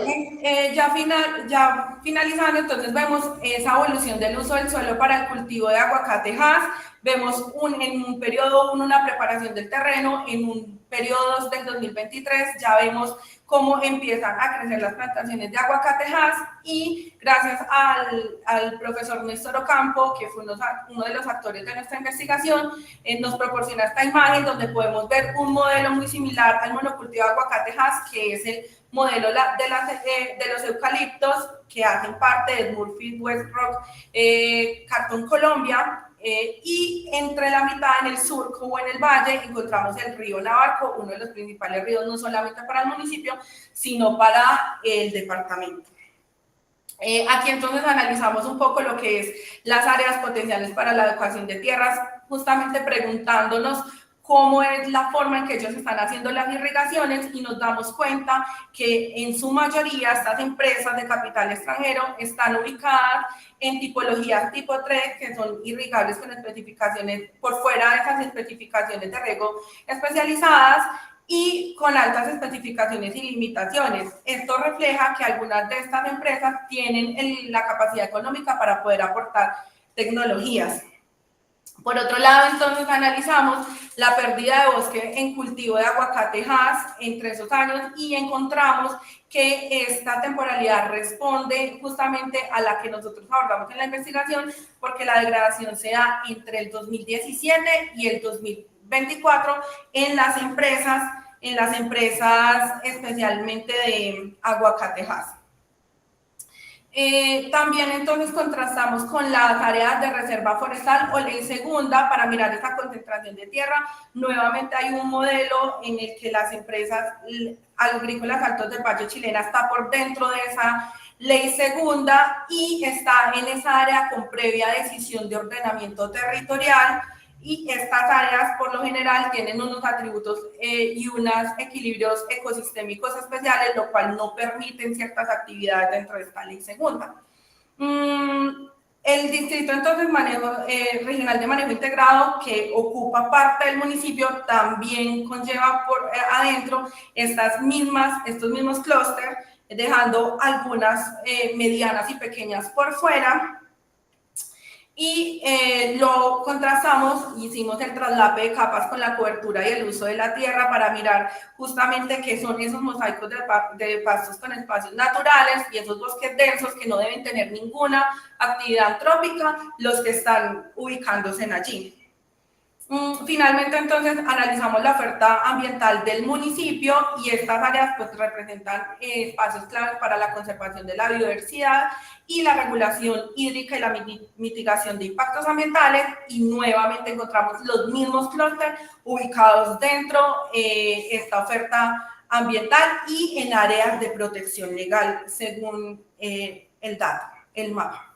Ya finalizando, entonces vemos esa evolución del uso del suelo para el cultivo de aguacate Hass. Vemos en un periodo 1 una preparación del terreno, en un periodo 2 del 2023 ya vemos cómo empiezan a crecer las plantaciones de aguacate Hass, y gracias al profesor Néstor Ocampo, que fue uno de los actores de nuestra investigación, nos proporciona esta imagen donde podemos ver un modelo muy similar al monocultivo de aguacate Hass, que es el modelo de los eucaliptos que hacen parte de Smurfit West Rock Cartón Colombia, y entre la mitad en el sur como en el valle encontramos el río Navarco, uno de los principales ríos no solamente para el municipio sino para el departamento. Aquí entonces analizamos un poco lo que es las áreas potenciales para la adecuación de tierras, justamente preguntándonos cómo es la forma en que ellos están haciendo las irrigaciones, y nos damos cuenta que en su mayoría estas empresas de capital extranjero están ubicadas en tipologías tipo 3, que son irrigables con especificaciones por fuera de esas especificaciones de riego especializadas y con altas especificaciones y limitaciones. Esto refleja que algunas de estas empresas tienen la capacidad económica para poder aportar tecnologías. Por otro lado, entonces analizamos la pérdida de bosque en cultivo de aguacate Hass entre esos años y encontramos que esta temporalidad responde justamente a la que nosotros abordamos en la investigación, porque la degradación se da entre el 2017 y el 2024 en las empresas especialmente de aguacate Hass. También entonces contrastamos con las áreas de reserva forestal o ley segunda para mirar esa concentración de tierra. Nuevamente hay un modelo en el que las empresas agrícolas Altos del Valle chilena está por dentro de esa ley segunda y está en esa área con previa decisión de ordenamiento territorial, y estas áreas por lo general tienen unos atributos y unos equilibrios ecosistémicos especiales, lo cual no permiten ciertas actividades dentro de esta ley segunda. El distrito entonces regional de manejo integrado, que ocupa parte del municipio, también conlleva por adentro estos mismos clústeres, dejando algunas medianas y pequeñas por fuera. Y lo contrastamos, hicimos el traslape de capas con la cobertura y el uso de la tierra para mirar justamente qué son esos mosaicos de pastos con espacios naturales y esos bosques densos que no deben tener ninguna actividad antrópica, los que están ubicándose allí. Finalmente, entonces, analizamos la oferta ambiental del municipio y estas áreas pues, representan espacios claves para la conservación de la biodiversidad y la regulación hídrica y la mitigación de impactos ambientales, y nuevamente encontramos los mismos clústeres ubicados dentro de esta oferta ambiental y en áreas de protección legal, según el mapa.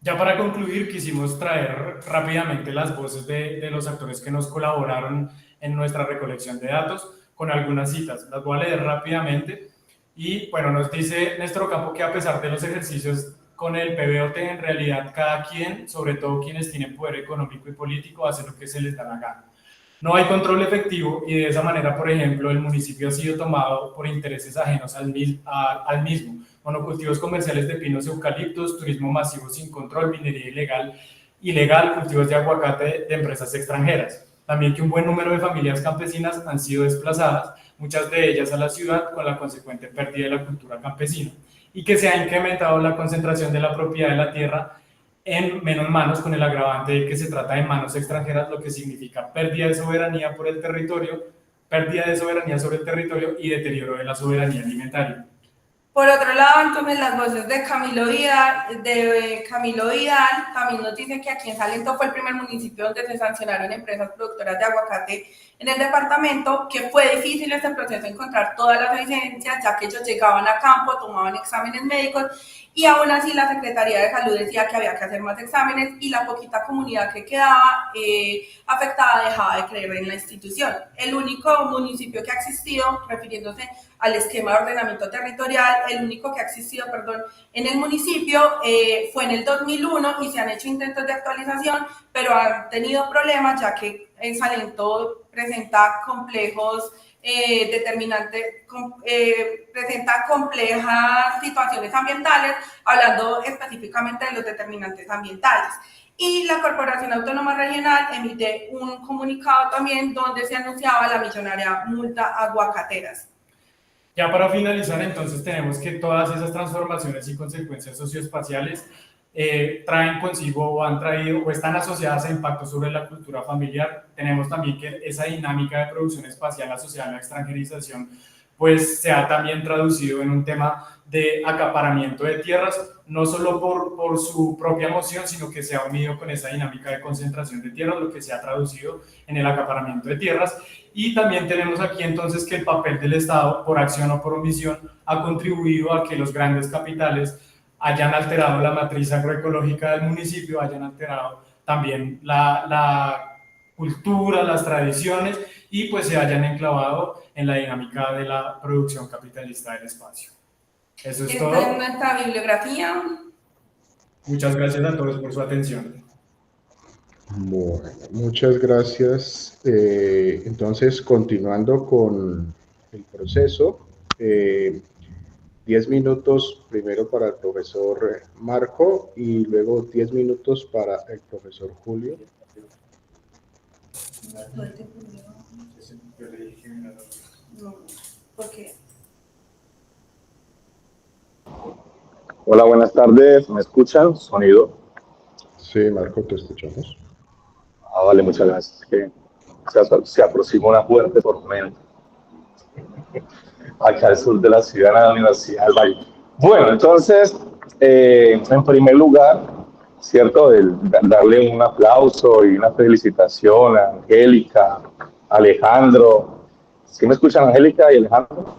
Ya para concluir, quisimos traer rápidamente las voces de los actores que nos colaboraron en nuestra recolección de datos con algunas citas. Las voy a leer rápidamente. Y bueno, nos dice Néstor Ocampo que a pesar de los ejercicios con el PBOT, en realidad cada quien, sobre todo quienes tienen poder económico y político, hace lo que se les da la gana. No hay control efectivo y de esa manera, por ejemplo, el municipio ha sido tomado por intereses ajenos al mismo. Monocultivos comerciales de pinos y eucaliptos, turismo masivo sin control, minería ilegal, cultivos de aguacate de empresas extranjeras. También que un buen número de familias campesinas han sido desplazadas, muchas de ellas a la ciudad, con la consecuente pérdida de la cultura campesina, y que se ha incrementado la concentración de la propiedad de la tierra en menos manos, con el agravante de que se trata de manos extranjeras, lo que significa pérdida de soberanía por el territorio, pérdida de soberanía sobre el territorio y deterioro de la soberanía alimentaria. Por otro lado, entonces, las voces de Camilo Vidal también nos dicen que aquí en Salento fue el primer municipio donde se sancionaron empresas productoras de aguacate en el departamento, que fue difícil este proceso encontrar todas las evidencias, ya que ellos llegaban a campo, tomaban exámenes médicos, y aún así la Secretaría de Salud decía que había que hacer más exámenes, y la poquita comunidad que quedaba afectada dejaba de creer en la institución. El único municipio que ha existido, refiriéndose al esquema de ordenamiento territorial, el único que ha existido, en el municipio fue en el 2001, y se han hecho intentos de actualización, pero han tenido problemas, ya que Salento presenta complejos presenta complejas situaciones ambientales, hablando específicamente de los determinantes ambientales. Y la Corporación Autónoma Regional emite un comunicado también donde se anunciaba la millonaria multa a aguacateras. Ya para finalizar, entonces, tenemos que todas esas transformaciones y consecuencias socioespaciales traen consigo o han traído o están asociadas a impactos sobre la cultura familiar. Tenemos también que esa dinámica de producción espacial asociada a la extranjerización pues se ha también traducido en un tema de acaparamiento de tierras, no solo por su propia moción, sino que se ha unido con esa dinámica de concentración de tierras, lo que se ha traducido en el acaparamiento de tierras. Y también tenemos aquí entonces que el papel del Estado, por acción o por omisión, ha contribuido a que los grandes capitales hayan alterado la matriz agroecológica del municipio, hayan alterado también la cultura, las tradiciones, y pues se hayan enclavado en la dinámica de la producción capitalista del espacio. Eso es todo. Esta es nuestra bibliografía. Muchas gracias a todos por su atención. Bueno, muchas gracias. Entonces, continuando con el proceso, 10 minutos primero para el profesor Marco y luego 10 minutos para el profesor Julio. No, porque... Hola, buenas tardes. ¿Me escuchan? ¿Sonido? Sí, Marco, te escuchamos. Vale, muchas gracias. Que se aproxima una fuerte tormenta acá al sur de la ciudad, en la Universidad del Valle. Bueno, entonces, en primer lugar, ¿cierto? Darle un aplauso y una felicitación a Angélica, Alejandro. ¿Sí me escuchan, Angélica y Alejandro?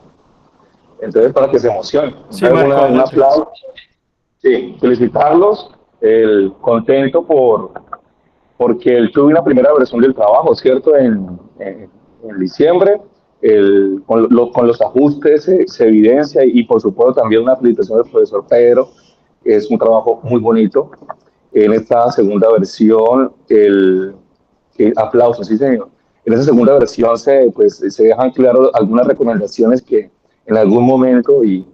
Entonces, para que se emocionen. Sí, Marco, un aplauso. Sí, felicitarlos. Contento porque él tuvo una primera versión del trabajo, ¿cierto? En diciembre. Con los ajustes se evidencia y por supuesto también una felicitación del profesor Pedro. Es un trabajo muy bonito. en esta segunda versión, aplausos, sí señor. En esa segunda versión se dejan claro algunas recomendaciones que en algún momento y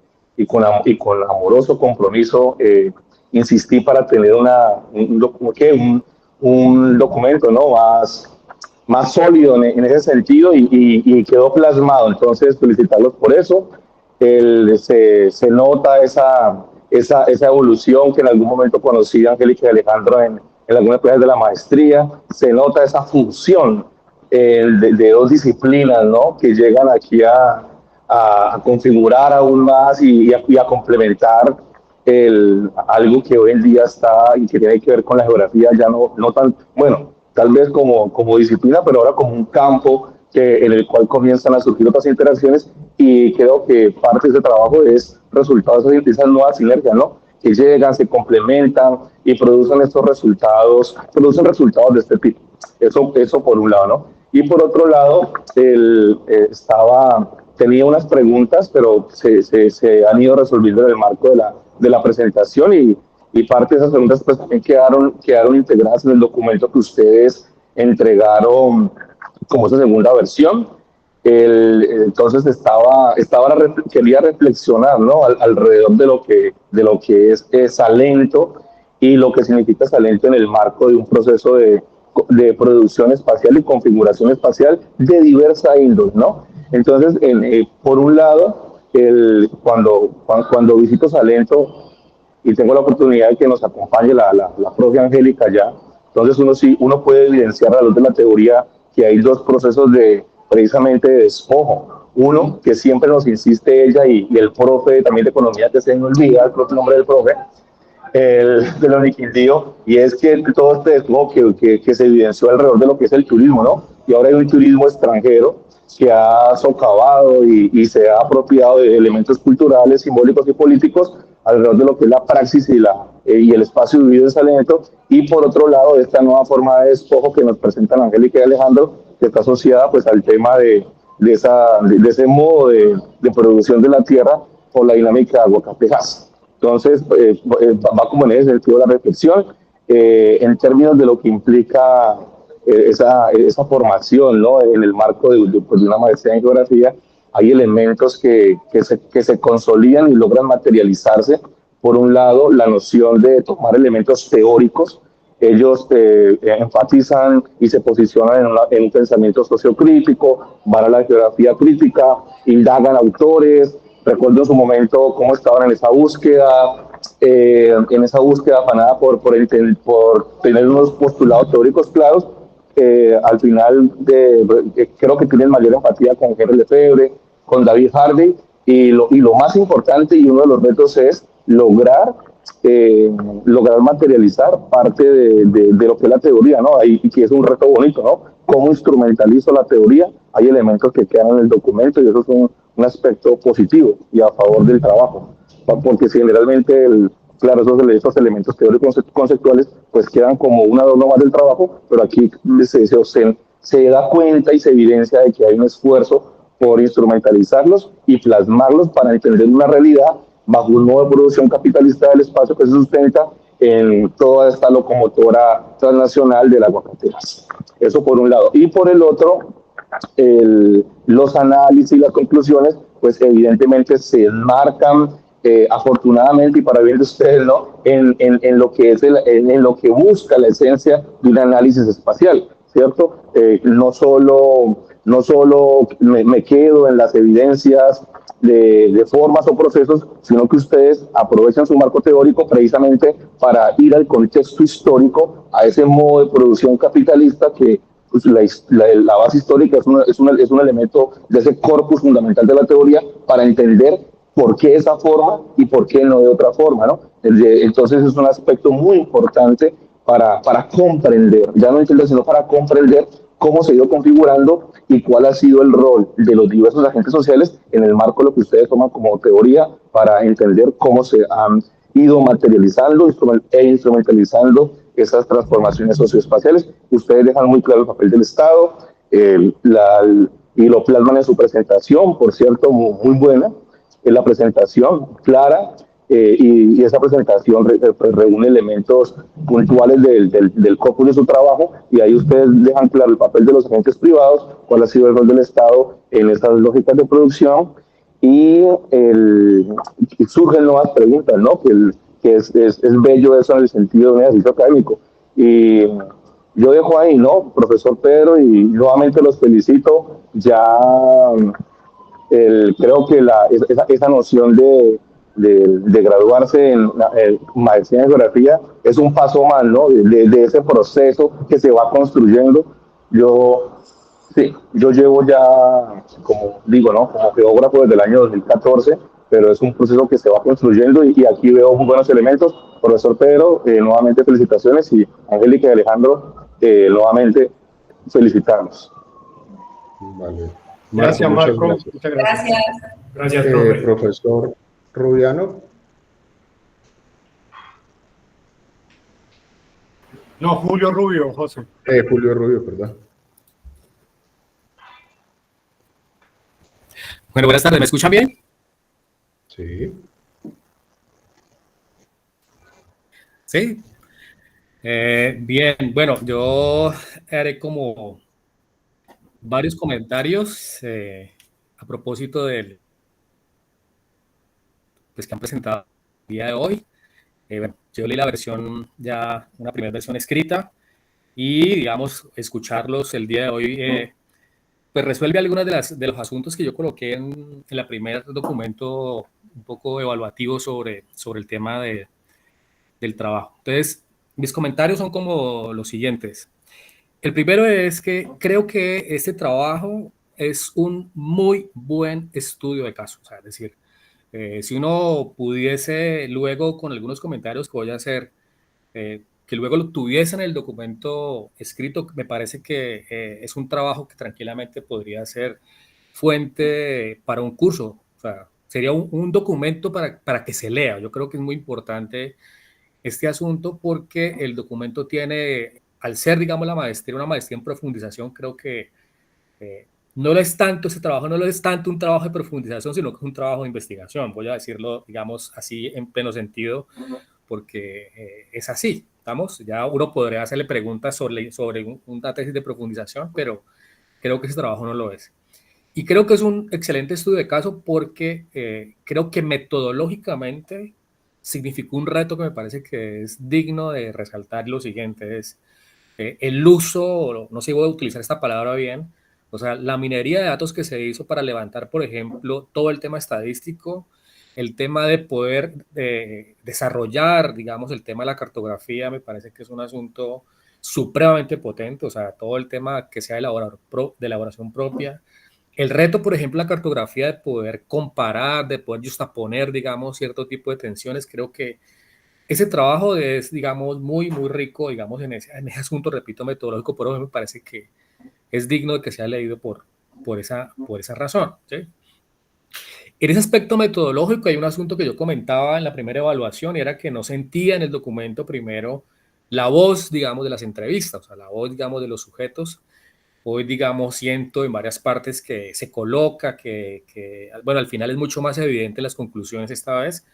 con amoroso compromiso insistí para tener un documento, ¿no? más sólido en ese sentido y quedó plasmado. Entonces, felicitarlos por eso. Se nota esa evolución que en algún momento conocí a Angélica y Alejandro en algunas clases de la maestría. Se nota esa función de dos disciplinas, ¿no? Que llegan aquí a configurar aún más y a complementar algo que hoy en día está y que tiene que ver con la geografía, ya no tan, bueno, tal vez como disciplina, pero ahora como un campo en el cual comienzan a surgir otras interacciones, y creo que parte de ese trabajo es resultado de esas nuevas sinergias, ¿no? Que llegan, se complementan y producen resultados de este tipo. Eso por un lado, ¿no? Y por otro lado, tenía unas preguntas, pero se han ido resolviendo en el marco de la presentación, y parte de esas preguntas pues también quedaron integradas en el documento que ustedes entregaron como esa segunda versión. Entonces quería reflexionar, ¿no? Alrededor de lo que es Salento y lo que significa Salento en el marco de un proceso de producción espacial y configuración espacial de diversa índole, ¿no? Entonces, por un lado, cuando visito Salento y tengo la oportunidad de que nos acompañe la profe Angélica allá, entonces uno puede evidenciar a la luz de la teoría que hay dos procesos precisamente de despojo. Uno, que siempre nos insiste ella y el profe también de economía, que se me olvida el propio nombre del profe, de León Quindío, y es que todo este despojo que se evidenció alrededor de lo que es el turismo, ¿no? Y ahora hay un turismo extranjero que ha socavado y se ha apropiado de elementos culturales, simbólicos y políticos alrededor de lo que es la praxis y el espacio vivido en Salento, y por otro lado de esta nueva forma de despojo que nos presentan Angélica y Alejandro, que está asociada pues al tema de ese modo de producción de la tierra por la dinámica de aguacatejas. Entonces va como en ese sentido la reflexión en términos de lo que implica esa formación, ¿no? En el marco de una maestría en geografía. Hay elementos que se consolidan y logran materializarse. Por un lado, la noción de tomar elementos teóricos. Ellos enfatizan y se posicionan en un pensamiento sociocrítico, van a la geografía crítica, indagan autores. Recuerdo en su momento cómo estaban en esa búsqueda afanada por tener unos postulados teóricos claros. Al final creo que tienen mayor empatía con Henry Lefebvre, con David Harvey, y lo más importante y uno de los retos es lograr materializar parte de lo que es la teoría, ¿no? Y que es un reto bonito, ¿no? ¿Cómo instrumentalizo la teoría? Hay elementos que quedan en el documento y eso es un aspecto positivo y a favor del trabajo, porque si generalmente claro, esos elementos teóricos conceptuales pues quedan como un adorno más del trabajo, pero aquí se da cuenta y se evidencia de que hay un esfuerzo por instrumentalizarlos y plasmarlos para entender una realidad bajo un modo de producción capitalista del espacio que se sustenta en toda esta locomotora transnacional del aguacateras. Eso por un lado. Y por el otro, los análisis y las conclusiones pues evidentemente se enmarcan afortunadamente y para bien de ustedes, ¿no? en lo que busca la esencia de un análisis espacial, ¿cierto? No solo me quedo en las evidencias de formas o procesos, sino que ustedes aprovechan su marco teórico precisamente para ir al contexto histórico, a ese modo de producción capitalista que pues, la base histórica es un elemento de ese corpus fundamental de la teoría para entender por qué esa forma y por qué no de otra forma, ¿no? Entonces es un aspecto muy importante para comprender, ya no entender, sino para comprender cómo se ha ido configurando y cuál ha sido el rol de los diversos agentes sociales en el marco de lo que ustedes toman como teoría para entender cómo se han ido materializando e instrumentalizando esas transformaciones socioespaciales. Ustedes dejan muy claro el papel del Estado y lo plasman en su presentación, por cierto, muy buena. En la presentación clara y esa presentación pues, reúne elementos puntuales del corpus de su trabajo, y ahí ustedes dejan claro el papel de los agentes privados, cuál ha sido el rol del Estado en estas lógicas de producción, y surgen nuevas preguntas, ¿no? Que es bello eso en el sentido de un ejercicio académico. Y yo dejo ahí, ¿no? Profesor Pedro, y nuevamente los felicito. Ya creo que esa noción de graduarse en maestría en geografía es un paso más, ¿no? De ese proceso que se va construyendo. Sí, yo llevo ya, como digo, ¿no? Como geógrafo desde el año 2014, pero es un proceso que se va construyendo, y aquí veo muy buenos elementos. Profesor Pedro, nuevamente felicitaciones, y Angélica y Alejandro, nuevamente felicitarnos. Vale. Gracias, Muchas Marco. gracias. Muchas gracias. Gracias. Gracias, profe. Profesor Rubiano. No, Julio Rubio, José. Julio Rubio, perdón. Bueno, buenas tardes, ¿me escuchan bien? Sí. Sí. Bien, bueno, yo haré como varios comentarios a propósito del pues, que han presentado el día de hoy. Bueno, yo leí la versión ya, una primera versión escrita, y, digamos, escucharlos el día de hoy, pues resuelve algunos de los asuntos que yo coloqué en el primer documento un poco evaluativo sobre el tema del trabajo. Entonces, mis comentarios son como los siguientes. El primero es que creo que este trabajo es un muy buen estudio de caso. O sea, es decir, si uno pudiese luego, con algunos comentarios que voy a hacer, que luego lo tuviese en el documento escrito, me parece que es un trabajo que tranquilamente podría ser fuente para un curso. O sea, sería un documento para que se lea. Yo creo que es muy importante este asunto, porque el documento tiene, al ser, digamos, la maestría, una maestría en profundización, creo que no lo es tanto ese trabajo, no lo es tanto un trabajo de profundización, sino que es un trabajo de investigación. Voy a decirlo, digamos, así en pleno sentido, porque es así, ¿estamos? Ya uno podría hacerle preguntas sobre una tesis de profundización, pero creo que ese trabajo no lo es. Y creo que es un excelente estudio de caso, porque creo que metodológicamente significó un reto que me parece que es digno de resaltar. Lo siguiente es el uso, no sé si voy a utilizar esta palabra bien, o sea, la minería de datos que se hizo para levantar, por ejemplo, todo el tema estadístico, el tema de poder desarrollar, digamos, el tema de la cartografía, me parece que es un asunto supremamente potente. O sea, todo el tema que sea de elaboración propia. El reto, por ejemplo, la cartografía, de poder comparar, de poder justaponer, digamos, cierto tipo de tensiones. Creo que ese trabajo es, digamos, muy, muy rico, digamos, en ese asunto, repito, metodológico. Por eso me parece que es digno de que sea leído por esa razón, ¿sí? En ese aspecto metodológico hay un asunto que yo comentaba en la primera evaluación, y era que no sentía en el documento primero la voz, digamos, de las entrevistas, o sea, la voz, digamos, de los sujetos. Hoy, digamos, siento en varias partes que se coloca, bueno, al final es mucho más evidente las conclusiones esta vez,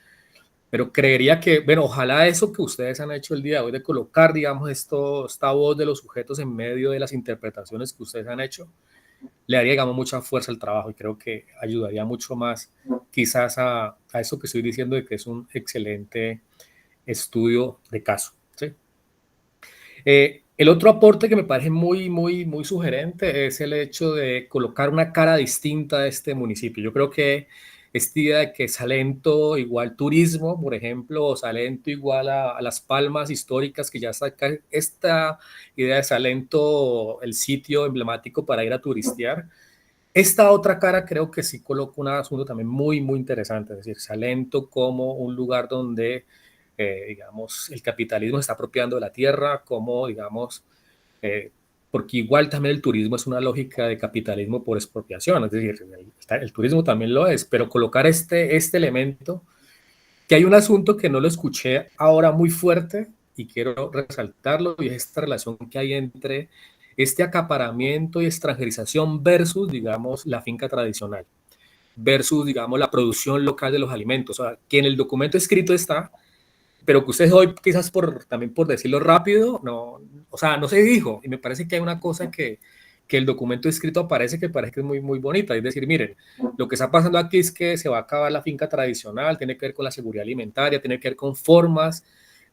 pero creería que, bueno, ojalá eso que ustedes han hecho el día de hoy, de colocar, digamos, esta voz de los sujetos en medio de las interpretaciones que ustedes han hecho, le daría, digamos, mucha fuerza al trabajo, y creo que ayudaría mucho más quizás a eso que estoy diciendo, de que es un excelente estudio de caso, ¿sí? El otro aporte que me parece muy, muy, muy sugerente es el hecho de colocar una cara distinta a este municipio. Yo creo que esta idea de que Salento igual turismo, por ejemplo, o Salento igual a Las Palmas históricas, que ya está acá, esta idea de Salento, el sitio emblemático para ir a turistear. Esta otra cara creo que sí coloca un asunto también muy, muy interesante, es decir, Salento como un lugar donde, digamos, el capitalismo se está apropiando de la tierra, como, digamos, porque igual también el turismo es una lógica de capitalismo por expropiación, es decir, el turismo también lo es, pero colocar este elemento, que hay un asunto que no lo escuché ahora muy fuerte y quiero resaltarlo, y es esta relación que hay entre este acaparamiento y extranjerización versus, digamos, la finca tradicional. versus, digamos, la producción local de los alimentos. O sea, que en el documento escrito está, pero que ustedes hoy, quizás también por decirlo rápido, no, o sea, no se dijo. Y me parece que hay una cosa que el documento escrito parece que es muy, muy bonita. Es decir, miren, lo que está pasando aquí es que se va a acabar la finca tradicional, tiene que ver con la seguridad alimentaria, tiene que ver con formas,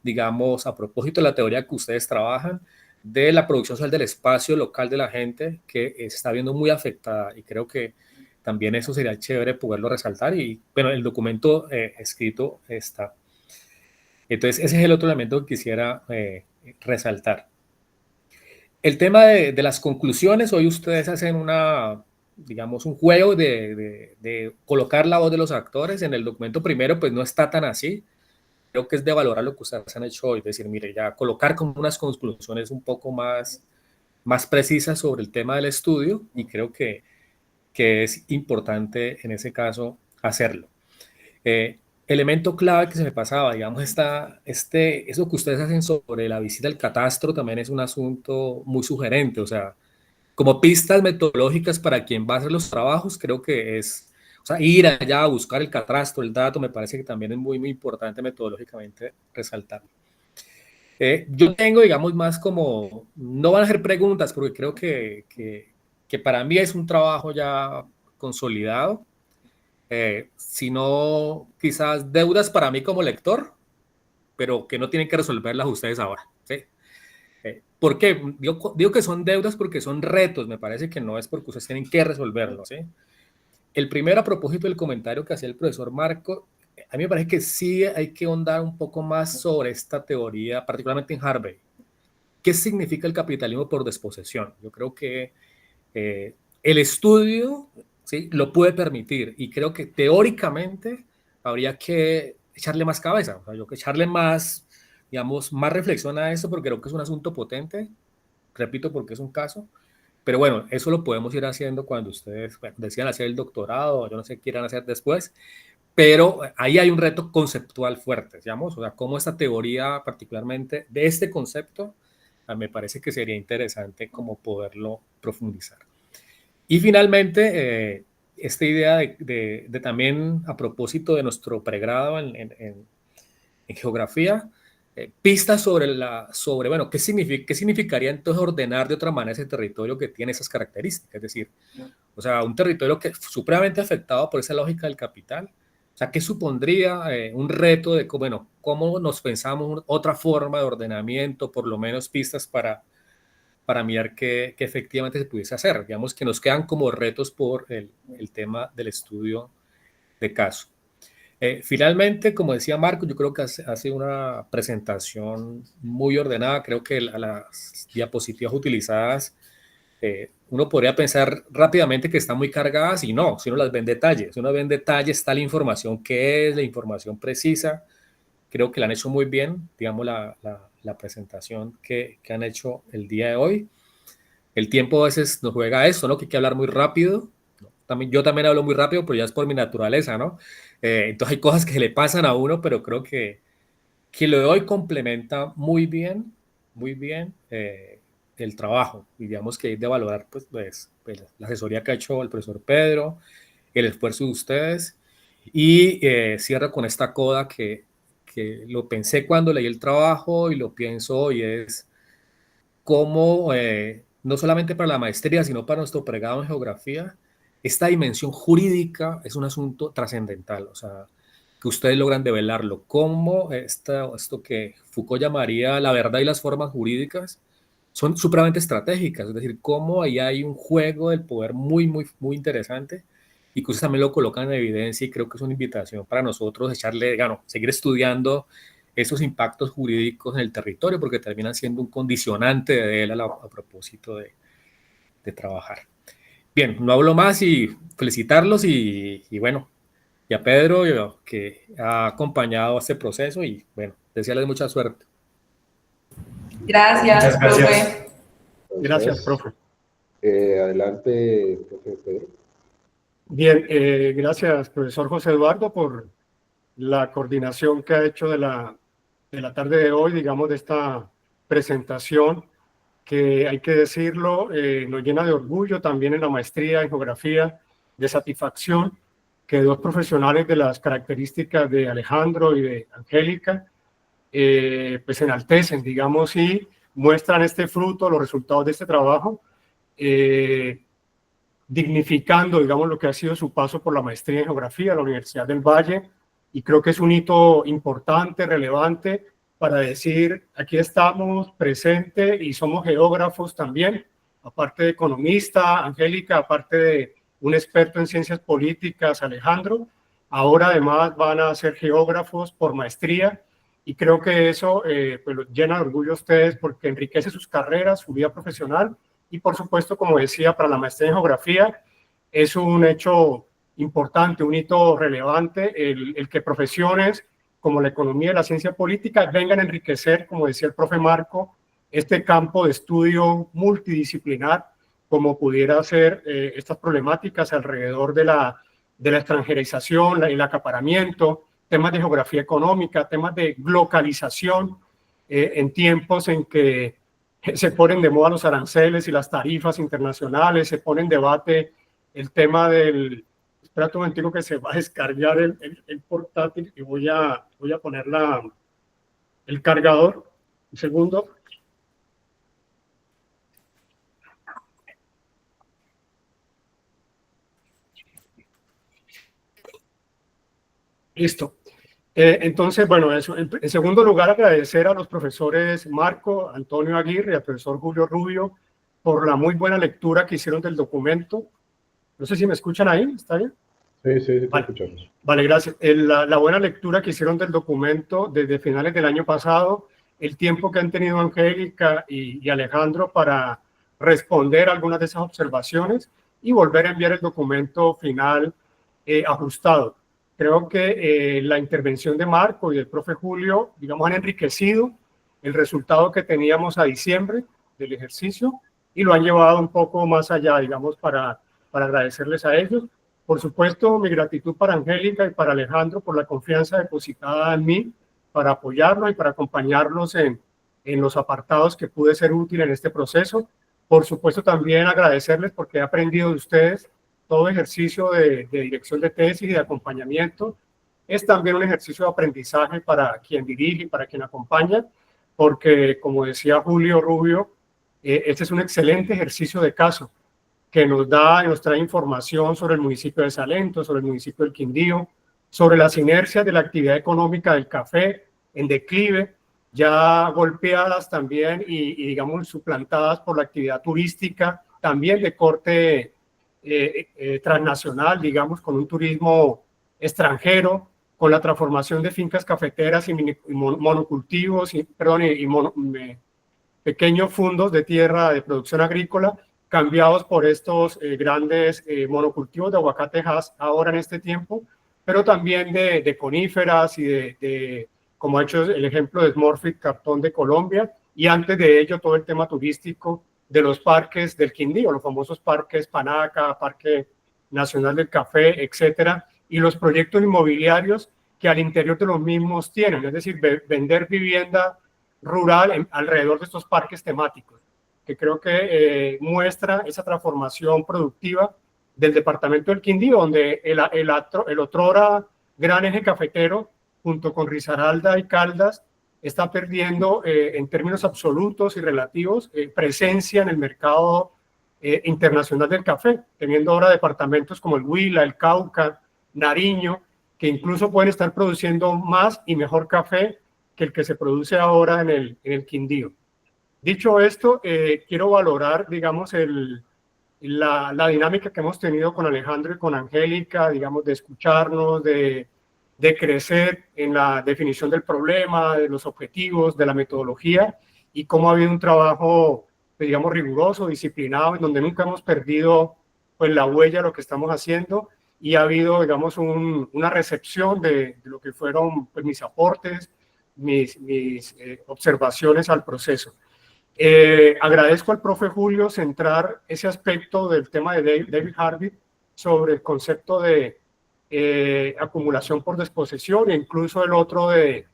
digamos, a propósito de la teoría que ustedes trabajan, de la producción social del espacio local de la gente, que se está viendo muy afectada. Y creo que también eso sería chévere poderlo resaltar. Y bueno, el documento escrito está. Entonces, ese es el otro elemento que quisiera resaltar. El tema de las conclusiones, hoy ustedes hacen digamos, un juego de colocar la voz de los actores. En el documento primero, pues no está tan así. Creo que es de valorar lo que ustedes han hecho hoy, es decir, mire, ya colocar como unas conclusiones un poco más precisas sobre el tema del estudio, y creo que es importante en ese caso hacerlo. Elemento clave que se me pasaba, digamos, eso que ustedes hacen sobre la visita al catastro también es un asunto muy sugerente, o sea, como pistas metodológicas para quien va a hacer los trabajos, creo que o sea, ir allá a buscar el catastro, el dato, me parece que también es muy, muy importante metodológicamente resaltarlo. Yo tengo, digamos, más como, no van a hacer preguntas, porque creo que para mí es un trabajo ya consolidado, sino quizás deudas para mí como lector, pero que no tienen que resolverlas ustedes ahora, ¿sí? ¿Por qué? Digo que son deudas porque son retos, me parece que no es porque ustedes tienen que resolverlos, ¿sí? El primero, a propósito del comentario que hacía el profesor Marco, a mí me parece que sí hay que ahondar un poco más sobre esta teoría, particularmente en Harvey. ¿Qué significa el capitalismo por desposesión? Yo creo que el estudio, ¿sí?, lo puede permitir, y creo que teóricamente habría que echarle más cabeza, o sea, yo que echarle más, digamos, más reflexión a eso, porque creo que es un asunto potente, repito, porque es un caso. Pero bueno, eso lo podemos ir haciendo cuando ustedes decidan hacer el doctorado, yo no sé qué quieran hacer después, pero ahí hay un reto conceptual fuerte, digamos, o sea, cómo esta teoría, particularmente de este concepto, me parece que sería interesante como poderlo profundizar. Y finalmente, esta idea de también, a propósito de nuestro pregrado en geografía, pistas sobre, bueno, ¿qué significaría entonces ordenar de otra manera ese territorio que tiene esas características? Es decir, o sea, un territorio que es supremamente afectado por esa lógica del capital. O sea, ¿qué supondría un reto de, bueno, cómo nos pensamos otra forma de ordenamiento, por lo menos pistas para mirar que efectivamente se pudiese hacer? Digamos que nos quedan como retos por el tema del estudio de caso. Finalmente, como decía Marco, yo creo que hace una presentación muy ordenada. Creo que las diapositivas utilizadas, uno podría pensar rápidamente que están muy cargadas, y no, si uno las ve en detalle. Si uno ve en detalle, está la información que es, la información precisa. Creo que la han hecho muy bien, digamos, la presentación que han hecho el día de hoy. El tiempo a veces nos juega eso, ¿no? Que hay que hablar muy rápido. Yo también hablo muy rápido, pero ya es por mi naturaleza, ¿no? Entonces hay cosas que le pasan a uno, pero creo que lo de hoy complementa muy bien el trabajo. Y digamos que hay de valorar pues, la asesoría que ha hecho el profesor Pedro, el esfuerzo de ustedes. Y cierro con esta coda que lo pensé cuando leí el trabajo y lo pienso hoy, es cómo no solamente para la maestría, sino para nuestro pregrado en geografía, esta dimensión jurídica es un asunto trascendental, o sea, que ustedes logran develarlo, cómo esto que Foucault llamaría la verdad y las formas jurídicas son supremamente estratégicas, es decir, cómo ahí hay un juego del poder muy, muy, muy interesante, y que ustedes también lo colocan en evidencia, y creo que es una invitación para nosotros seguir estudiando esos impactos jurídicos en el territorio, porque terminan siendo un condicionante de él a propósito de trabajar. Bien, no hablo más, y felicitarlos y bueno, y a Pedro, que ha acompañado este proceso, y bueno, desearles mucha suerte. Gracias, profe. Gracias, profe. Adelante, profe Pedro. Bien, gracias, profesor José Eduardo, por la coordinación que ha hecho de la tarde de hoy, digamos, de esta presentación, que hay que decirlo, nos llena de orgullo también en la maestría en geografía, de satisfacción, que dos profesionales de las características de Alejandro y de Angélica pues enaltecen, digamos, y muestran este fruto, los resultados de este trabajo, dignificando, digamos, lo que ha sido su paso por la maestría en geografía a la Universidad del Valle, y creo que es un hito importante, relevante, para decir, aquí estamos presentes y somos geógrafos también, aparte de economista, Angélica, aparte de un experto en ciencias políticas, Alejandro, ahora además van a ser geógrafos por maestría, y creo que eso pues los llena de orgullo a ustedes porque enriquece sus carreras, su vida profesional, y por supuesto, como decía, para la maestría en geografía es un hecho importante, un hito relevante, el que profesiones como la economía y la ciencia política vengan a enriquecer, como decía el profe Marco, este campo de estudio multidisciplinar, como pudiera ser estas problemáticas alrededor de la extranjerización, el acaparamiento, temas de geografía económica, temas de globalización, en tiempos en que se ponen de moda los aranceles y las tarifas internacionales, se pone en debate el tema del... Espérate un momentico que se va a descargar el portátil y voy a poner el cargador. Un segundo. Listo. Entonces, bueno, eso. En segundo lugar, agradecer a los profesores Marco, Antonio Aguirre y al profesor Julio Rubio por la muy buena lectura que hicieron del documento. No sé si me escuchan ahí, ¿está bien? Sí, te vale. Escuchamos. Vale, gracias. La buena lectura que hicieron del documento desde finales del año pasado, el tiempo que han tenido Angélica y Alejandro para responder algunas de esas observaciones y volver a enviar el documento final ajustado. Creo que la intervención de Marco y del profe Julio, digamos, han enriquecido el resultado que teníamos a diciembre del ejercicio y lo han llevado un poco más allá, digamos, para agradecerles a ellos. Por supuesto, mi gratitud para Angélica y para Alejandro por la confianza depositada en mí para apoyarlos y para acompañarlos en los apartados que pude ser útil en este proceso. Por supuesto, también agradecerles porque he aprendido de ustedes. Todo ejercicio de dirección de tesis y de acompañamiento es también un ejercicio de aprendizaje para quien dirige y para quien acompaña, porque, como decía Julio Rubio, este es un excelente ejercicio de caso que nos trae información sobre el municipio de Salento, sobre el municipio del Quindío, sobre las inercias de la actividad económica del café en declive, ya golpeadas también y digamos, suplantadas por la actividad turística, también de corte transnacional, digamos, con un turismo extranjero, con la transformación de fincas cafeteras y monocultivos, pequeños fundos de tierra de producción agrícola, cambiados por estos grandes monocultivos de aguacate ahora en este tiempo, pero también de coníferas y como ha hecho el ejemplo de Smurfit Cartón de Colombia, y antes de ello todo el tema turístico de los parques del Quindío, los famosos parques Panaca, Parque Nacional del Café, etcétera, y los proyectos inmobiliarios que al interior de los mismos tienen, es decir, vender vivienda rural alrededor de estos parques temáticos, que creo que muestra esa transformación productiva del departamento del Quindío, donde el otrora gran eje cafetero, junto con Risaralda y Caldas, está perdiendo en términos absolutos y relativos presencia en el mercado internacional del café, teniendo ahora departamentos como el Huila, el Cauca, Nariño, que incluso pueden estar produciendo más y mejor café que el que se produce ahora en el Quindío. Dicho esto, quiero valorar, digamos, la dinámica que hemos tenido con Alejandro y con Angélica, digamos, de escucharnos, de crecer en la definición del problema, de los objetivos, de la metodología, y cómo ha habido un trabajo, digamos, riguroso, disciplinado, en donde nunca hemos perdido pues, la huella de lo que estamos haciendo, y ha habido, digamos, una recepción de lo que fueron pues, mis aportes, mis observaciones al proceso. Agradezco al profe Julio centrar ese aspecto del tema de David Harvey sobre el concepto de acumulación por desposesión, e incluso el otro se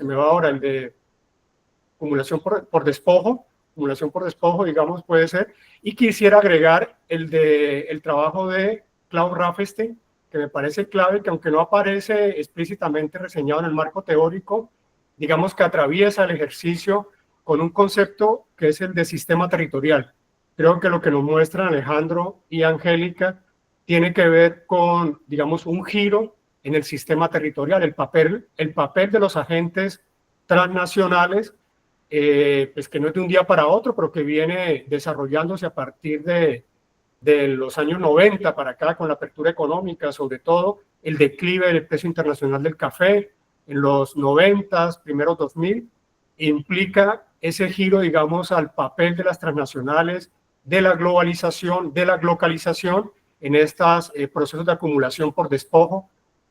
me va ahora, el de acumulación por despojo, digamos, puede ser, y quisiera agregar el trabajo de Klaus Raffenstein, que me parece clave, que aunque no aparece explícitamente reseñado en el marco teórico, digamos que atraviesa el ejercicio con un concepto que es el de sistema territorial. Creo que lo que nos muestran Alejandro y Angélica tiene que ver con, digamos, un giro en el sistema territorial, el papel de los agentes transnacionales, pues que no es de un día para otro, pero que viene desarrollándose a partir de los años 90 para acá, con la apertura económica, sobre todo el declive del precio internacional del café en los 90, primeros 2000, implica ese giro, digamos, al papel de las transnacionales, de la globalización, de la localización en estos procesos de acumulación por despojo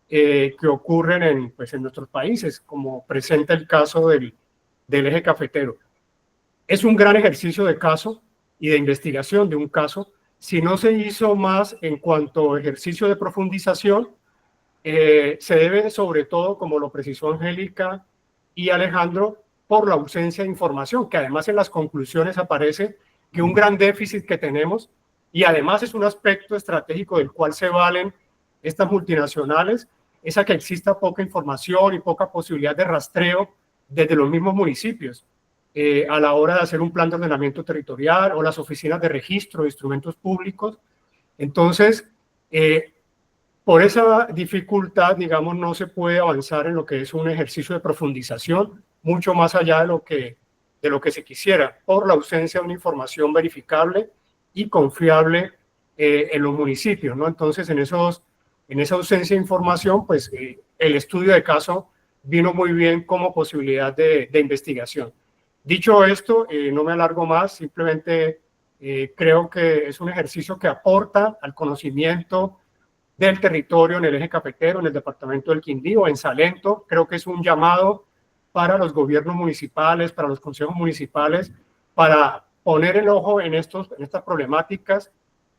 que ocurren en nuestros países, como presenta el caso del eje cafetero. Es un gran ejercicio de caso y de investigación de un caso. Si no se hizo más en cuanto a ejercicio de profundización, se debe sobre todo, como lo precisó Angélica y Alejandro, por la ausencia de información, que además en las conclusiones aparece que un gran déficit que tenemos, y además es un aspecto estratégico del cual se valen estas multinacionales, es a que exista poca información y poca posibilidad de rastreo desde los mismos municipios a la hora de hacer un plan de ordenamiento territorial o las oficinas de registro de instrumentos públicos. Entonces, por esa dificultad, digamos, no se puede avanzar en lo que es un ejercicio de profundización mucho más allá de lo que se quisiera, por la ausencia de una información verificable y confiable en los municipios, ¿no? Entonces, en esa ausencia de información, pues el estudio de caso vino muy bien como posibilidad de investigación. Dicho esto, no me alargo más, simplemente creo que es un ejercicio que aporta al conocimiento del territorio en el eje cafetero, en el departamento del Quindío, en Salento. Creo que es un llamado para los gobiernos municipales, para los consejos municipales, para poner el ojo en estas problemáticas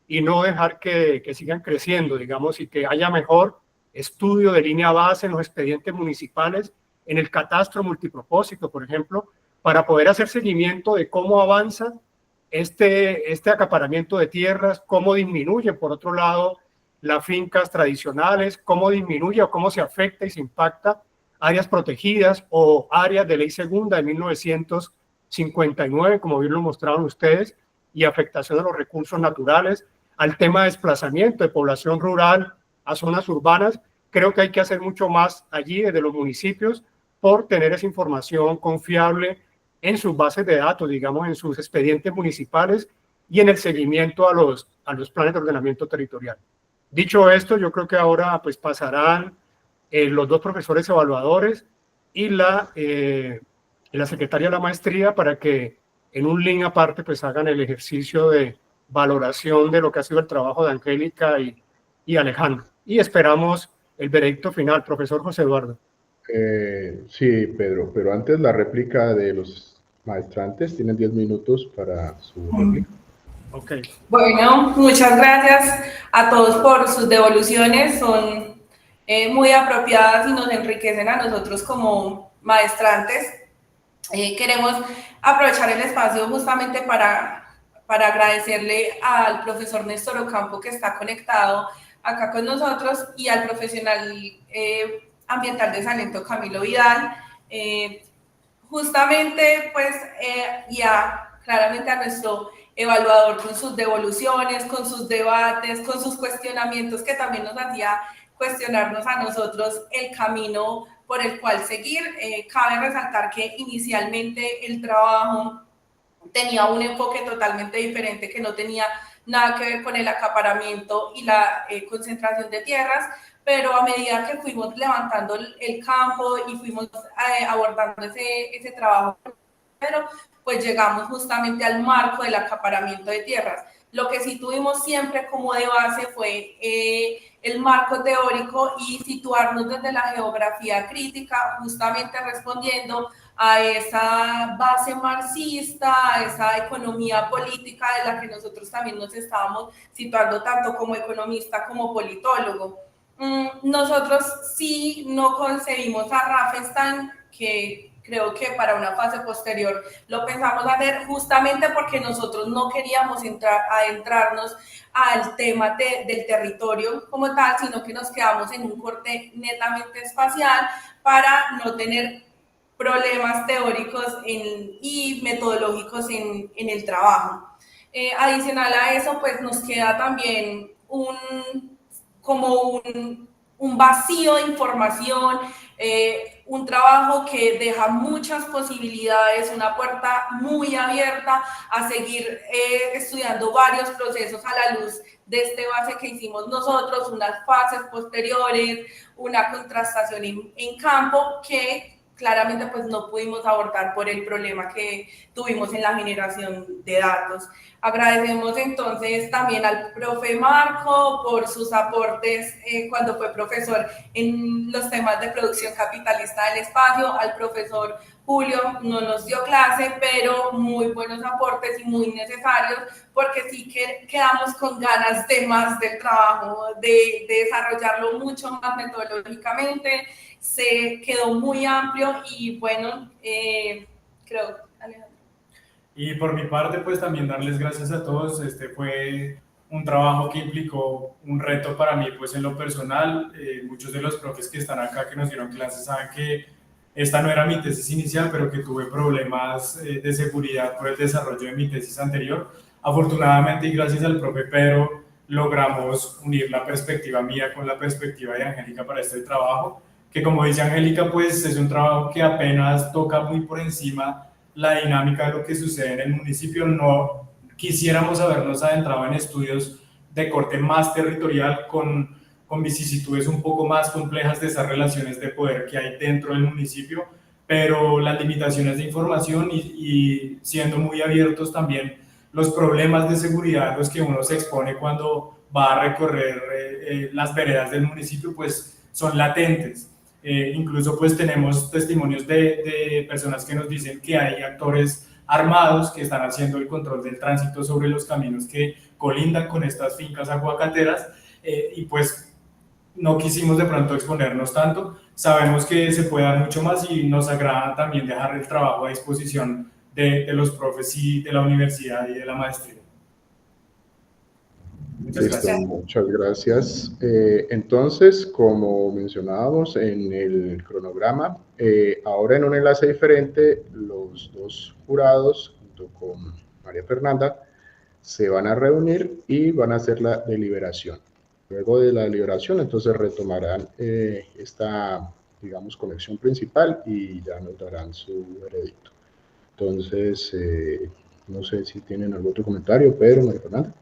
y no dejar que sigan creciendo, digamos, y que haya mejor estudio de línea base en los expedientes municipales, en el catastro multipropósito, por ejemplo, para poder hacer seguimiento de cómo avanza este acaparamiento de tierras, cómo disminuye, por otro lado, las fincas tradicionales, cómo disminuye o cómo se afecta y se impacta áreas protegidas o áreas de ley segunda de 1959, como bien lo mostraron ustedes, y afectación de los recursos naturales, al tema de desplazamiento de población rural a zonas urbanas. Creo que hay que hacer mucho más allí desde los municipios por tener esa información confiable en sus bases de datos, digamos, en sus expedientes municipales y en el seguimiento a los planes de ordenamiento territorial. Dicho esto, yo creo que ahora pues pasarán los dos profesores evaluadores y la secretaria de la maestría para que en un link aparte pues hagan el ejercicio de valoración de lo que ha sido el trabajo de Angélica y Alejandro. Y esperamos el veredicto final, profesor José Eduardo. Sí, Pedro, pero antes la réplica de los maestrantes. Tienen 10 minutos para su réplica. Okay. Bueno, muchas gracias a todos por sus devoluciones, son muy apropiadas y nos enriquecen a nosotros como maestrantes. Queremos aprovechar el espacio justamente para agradecerle al profesor Néstor Ocampo, que está conectado acá con nosotros, y al profesional ambiental de Salento, Camilo Vidal. Justamente, pues, claramente a nuestro evaluador con sus devoluciones, con sus debates, con sus cuestionamientos, que también nos hacía cuestionarnos a nosotros el camino por el cual seguir. Cabe resaltar que inicialmente el trabajo tenía un enfoque totalmente diferente, que no tenía nada que ver con el acaparamiento y la concentración de tierras, pero a medida que fuimos levantando el campo y fuimos abordando ese trabajo, pues llegamos justamente al marco del acaparamiento de tierras. Lo que sí tuvimos siempre como de base fue el marco teórico y situarnos desde la geografía crítica, justamente respondiendo a esa base marxista, a esa economía política de la que nosotros también nos estábamos situando tanto como economista como politólogo. Nosotros sí no concebimos a Raffenstein, que creo que para una fase posterior lo pensamos hacer justamente porque nosotros no queríamos adentrarnos al tema del territorio como tal, sino que nos quedamos en un corte netamente espacial para no tener problemas teóricos y metodológicos en el trabajo. Adicional a eso, pues nos queda también un vacío de información, un trabajo que deja muchas posibilidades, una puerta muy abierta a seguir estudiando varios procesos a la luz de este base que hicimos nosotros, unas fases posteriores, una contrastación en campo que claramente pues no pudimos abordar por el problema que tuvimos en la generación de datos. Agradecemos entonces también al profe Marco por sus aportes cuando fue profesor en los temas de producción capitalista del espacio, al profesor Julio no nos dio clase, pero muy buenos aportes y muy necesarios porque sí que quedamos con ganas de más del trabajo, de desarrollarlo mucho más metodológicamente. Se quedó muy amplio y bueno, creo, Alejandro. Y por mi parte, pues también darles gracias a todos. Este fue un trabajo que implicó un reto para mí, pues en lo personal. Muchos de los profes que están acá, que nos dieron clases, saben que esta no era mi tesis inicial, pero que tuve problemas de seguridad por el desarrollo de mi tesis anterior. Afortunadamente y gracias al profe Pedro, logramos unir la perspectiva mía con la perspectiva de Angélica para este trabajo, que como dice Angélica, pues es un trabajo que apenas toca muy por encima la dinámica de lo que sucede en el municipio. No quisiéramos habernos adentrado en estudios de corte más territorial con vicisitudes un poco más complejas de esas relaciones de poder que hay dentro del municipio, pero las limitaciones de información y siendo muy abiertos también los problemas de seguridad a los que uno se expone cuando va a recorrer las veredas del municipio, pues son latentes. Incluso pues tenemos testimonios de personas que nos dicen que hay actores armados que están haciendo el control del tránsito sobre los caminos que colindan con estas fincas aguacateras, y pues no quisimos de pronto exponernos tanto. Sabemos que se puede dar mucho más y nos agrada también dejar el trabajo a disposición de los profes y de la universidad y de la maestría. Muchas Listo, gracias. muchas gracias. Entonces, como mencionábamos en el cronograma, ahora en un enlace diferente, los dos jurados, junto con María Fernanda, se van a reunir y van a hacer la deliberación. Luego de la deliberación, entonces retomarán esta, digamos, conexión principal y ya nos darán su veredicto. Entonces, no sé si tienen algún otro comentario, Pedro, María Fernanda.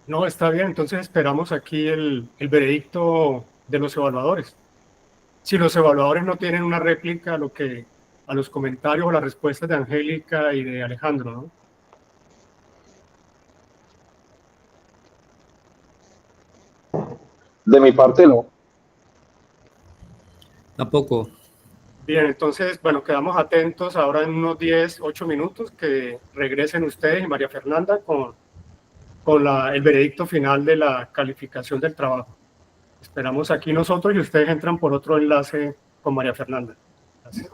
No, está bien, entonces esperamos aquí el veredicto de los evaluadores. Si los evaluadores no tienen una réplica a los comentarios o las respuestas de Angélica y de Alejandro, ¿no? De mi parte, no. Tampoco. Bien, entonces, bueno, quedamos atentos ahora en unos 10, 8 minutos que regresen ustedes y María Fernanda con el veredicto final de la calificación del trabajo. Esperamos aquí nosotros y ustedes entran por otro enlace con María Fernanda. Gracias.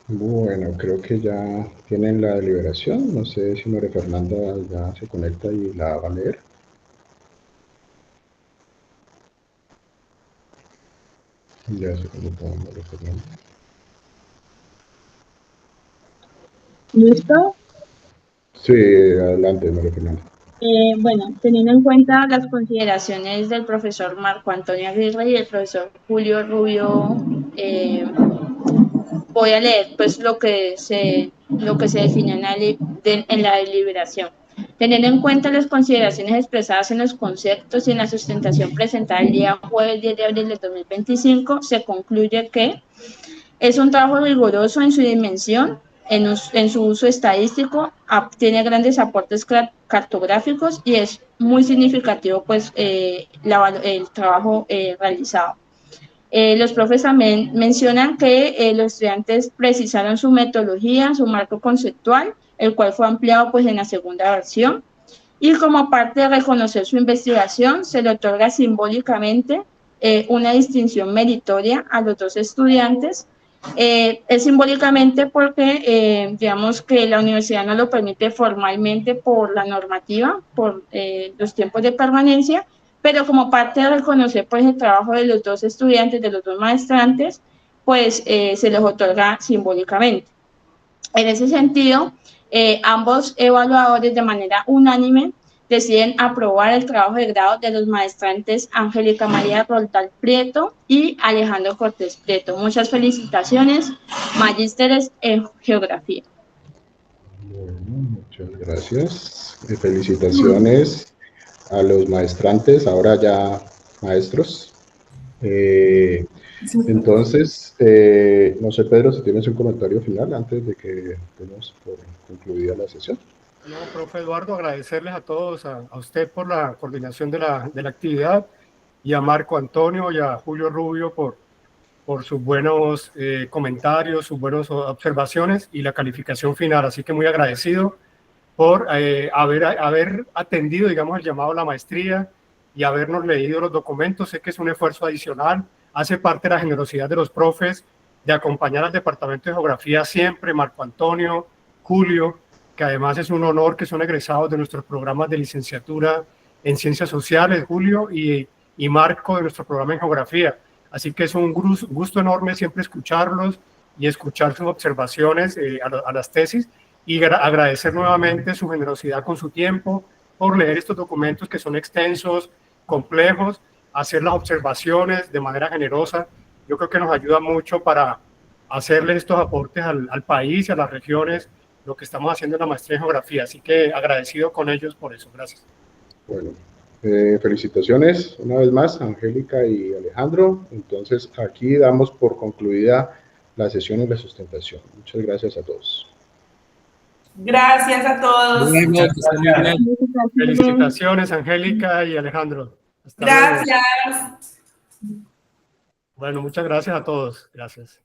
Bueno, creo que ya tienen la deliberación. No sé si María Fernanda ya se conecta y la va a leer. Ya se conectó María Fernanda. ¿Listo? Sí, adelante, María Fernanda. Bueno, teniendo en cuenta las consideraciones del profesor Marco Antonio Aguirre y el profesor Julio Rubio, voy a leer pues lo que se definió en la deliberación. Teniendo en cuenta las consideraciones expresadas en los conceptos y en la sustentación presentada el día jueves 10 de abril de 2025, se concluye que es un trabajo riguroso en su dimensión, en su uso estadístico, tiene grandes aportes cartográficos y es muy significativo pues, el trabajo realizado. Los profes también mencionan que los estudiantes precisaron su metodología, su marco conceptual, el cual fue ampliado pues, en la segunda versión. Y como parte de reconocer su investigación, se le otorga simbólicamente una distinción meritoria a los dos estudiantes. Es simbólicamente porque, digamos que la universidad no lo permite formalmente por la normativa, por los tiempos de permanencia, pero como parte de reconocer pues, el trabajo de los dos estudiantes, de los dos maestrantes, pues se les otorga simbólicamente. En ese sentido, ambos evaluadores de manera unánime deciden aprobar el trabajo de grado de los maestrantes Angélica María Roldán Prieto y Alejandro Cortés Prieto. Muchas felicitaciones, magísteres en geografía. Bueno, muchas gracias. Felicitaciones a los maestrantes, ahora ya maestros. Entonces, no sé, Pedro, si tienes un comentario final antes de que demos por concluida la sesión. No, profe Eduardo, agradecerles a todos, a usted por la coordinación de la actividad y a Marco Antonio y a Julio Rubio por sus buenos comentarios, sus buenas observaciones y la calificación final. Así que muy agradecido por haber atendido, digamos, el llamado a la maestría y habernos leído los documentos. Sé que es un esfuerzo adicional, hace parte de la generosidad de los profes de acompañar al Departamento de Geografía siempre, Marco Antonio, Julio, que además es un honor que son egresados de nuestros programas de licenciatura en Ciencias Sociales, Julio, y Marco de nuestro programa en Geografía. Así que es un gusto enorme siempre escucharlos y escuchar sus observaciones a las tesis y agradecer nuevamente su generosidad con su tiempo por leer estos documentos que son extensos, complejos, hacer las observaciones de manera generosa. Yo creo que nos ayuda mucho para hacerle estos aportes al país y a las regiones, lo que estamos haciendo en la maestría en geografía. Así que agradecido con ellos por eso. Gracias. Bueno, felicitaciones una vez más, Angélica y Alejandro. Entonces, aquí damos por concluida la sesión de la sustentación. Muchas gracias a todos. Gracias a todos. Bueno, que estén muy bien. Felicitaciones, Angélica y Alejandro. Hasta luego. Gracias. Bueno, muchas gracias a todos. Gracias.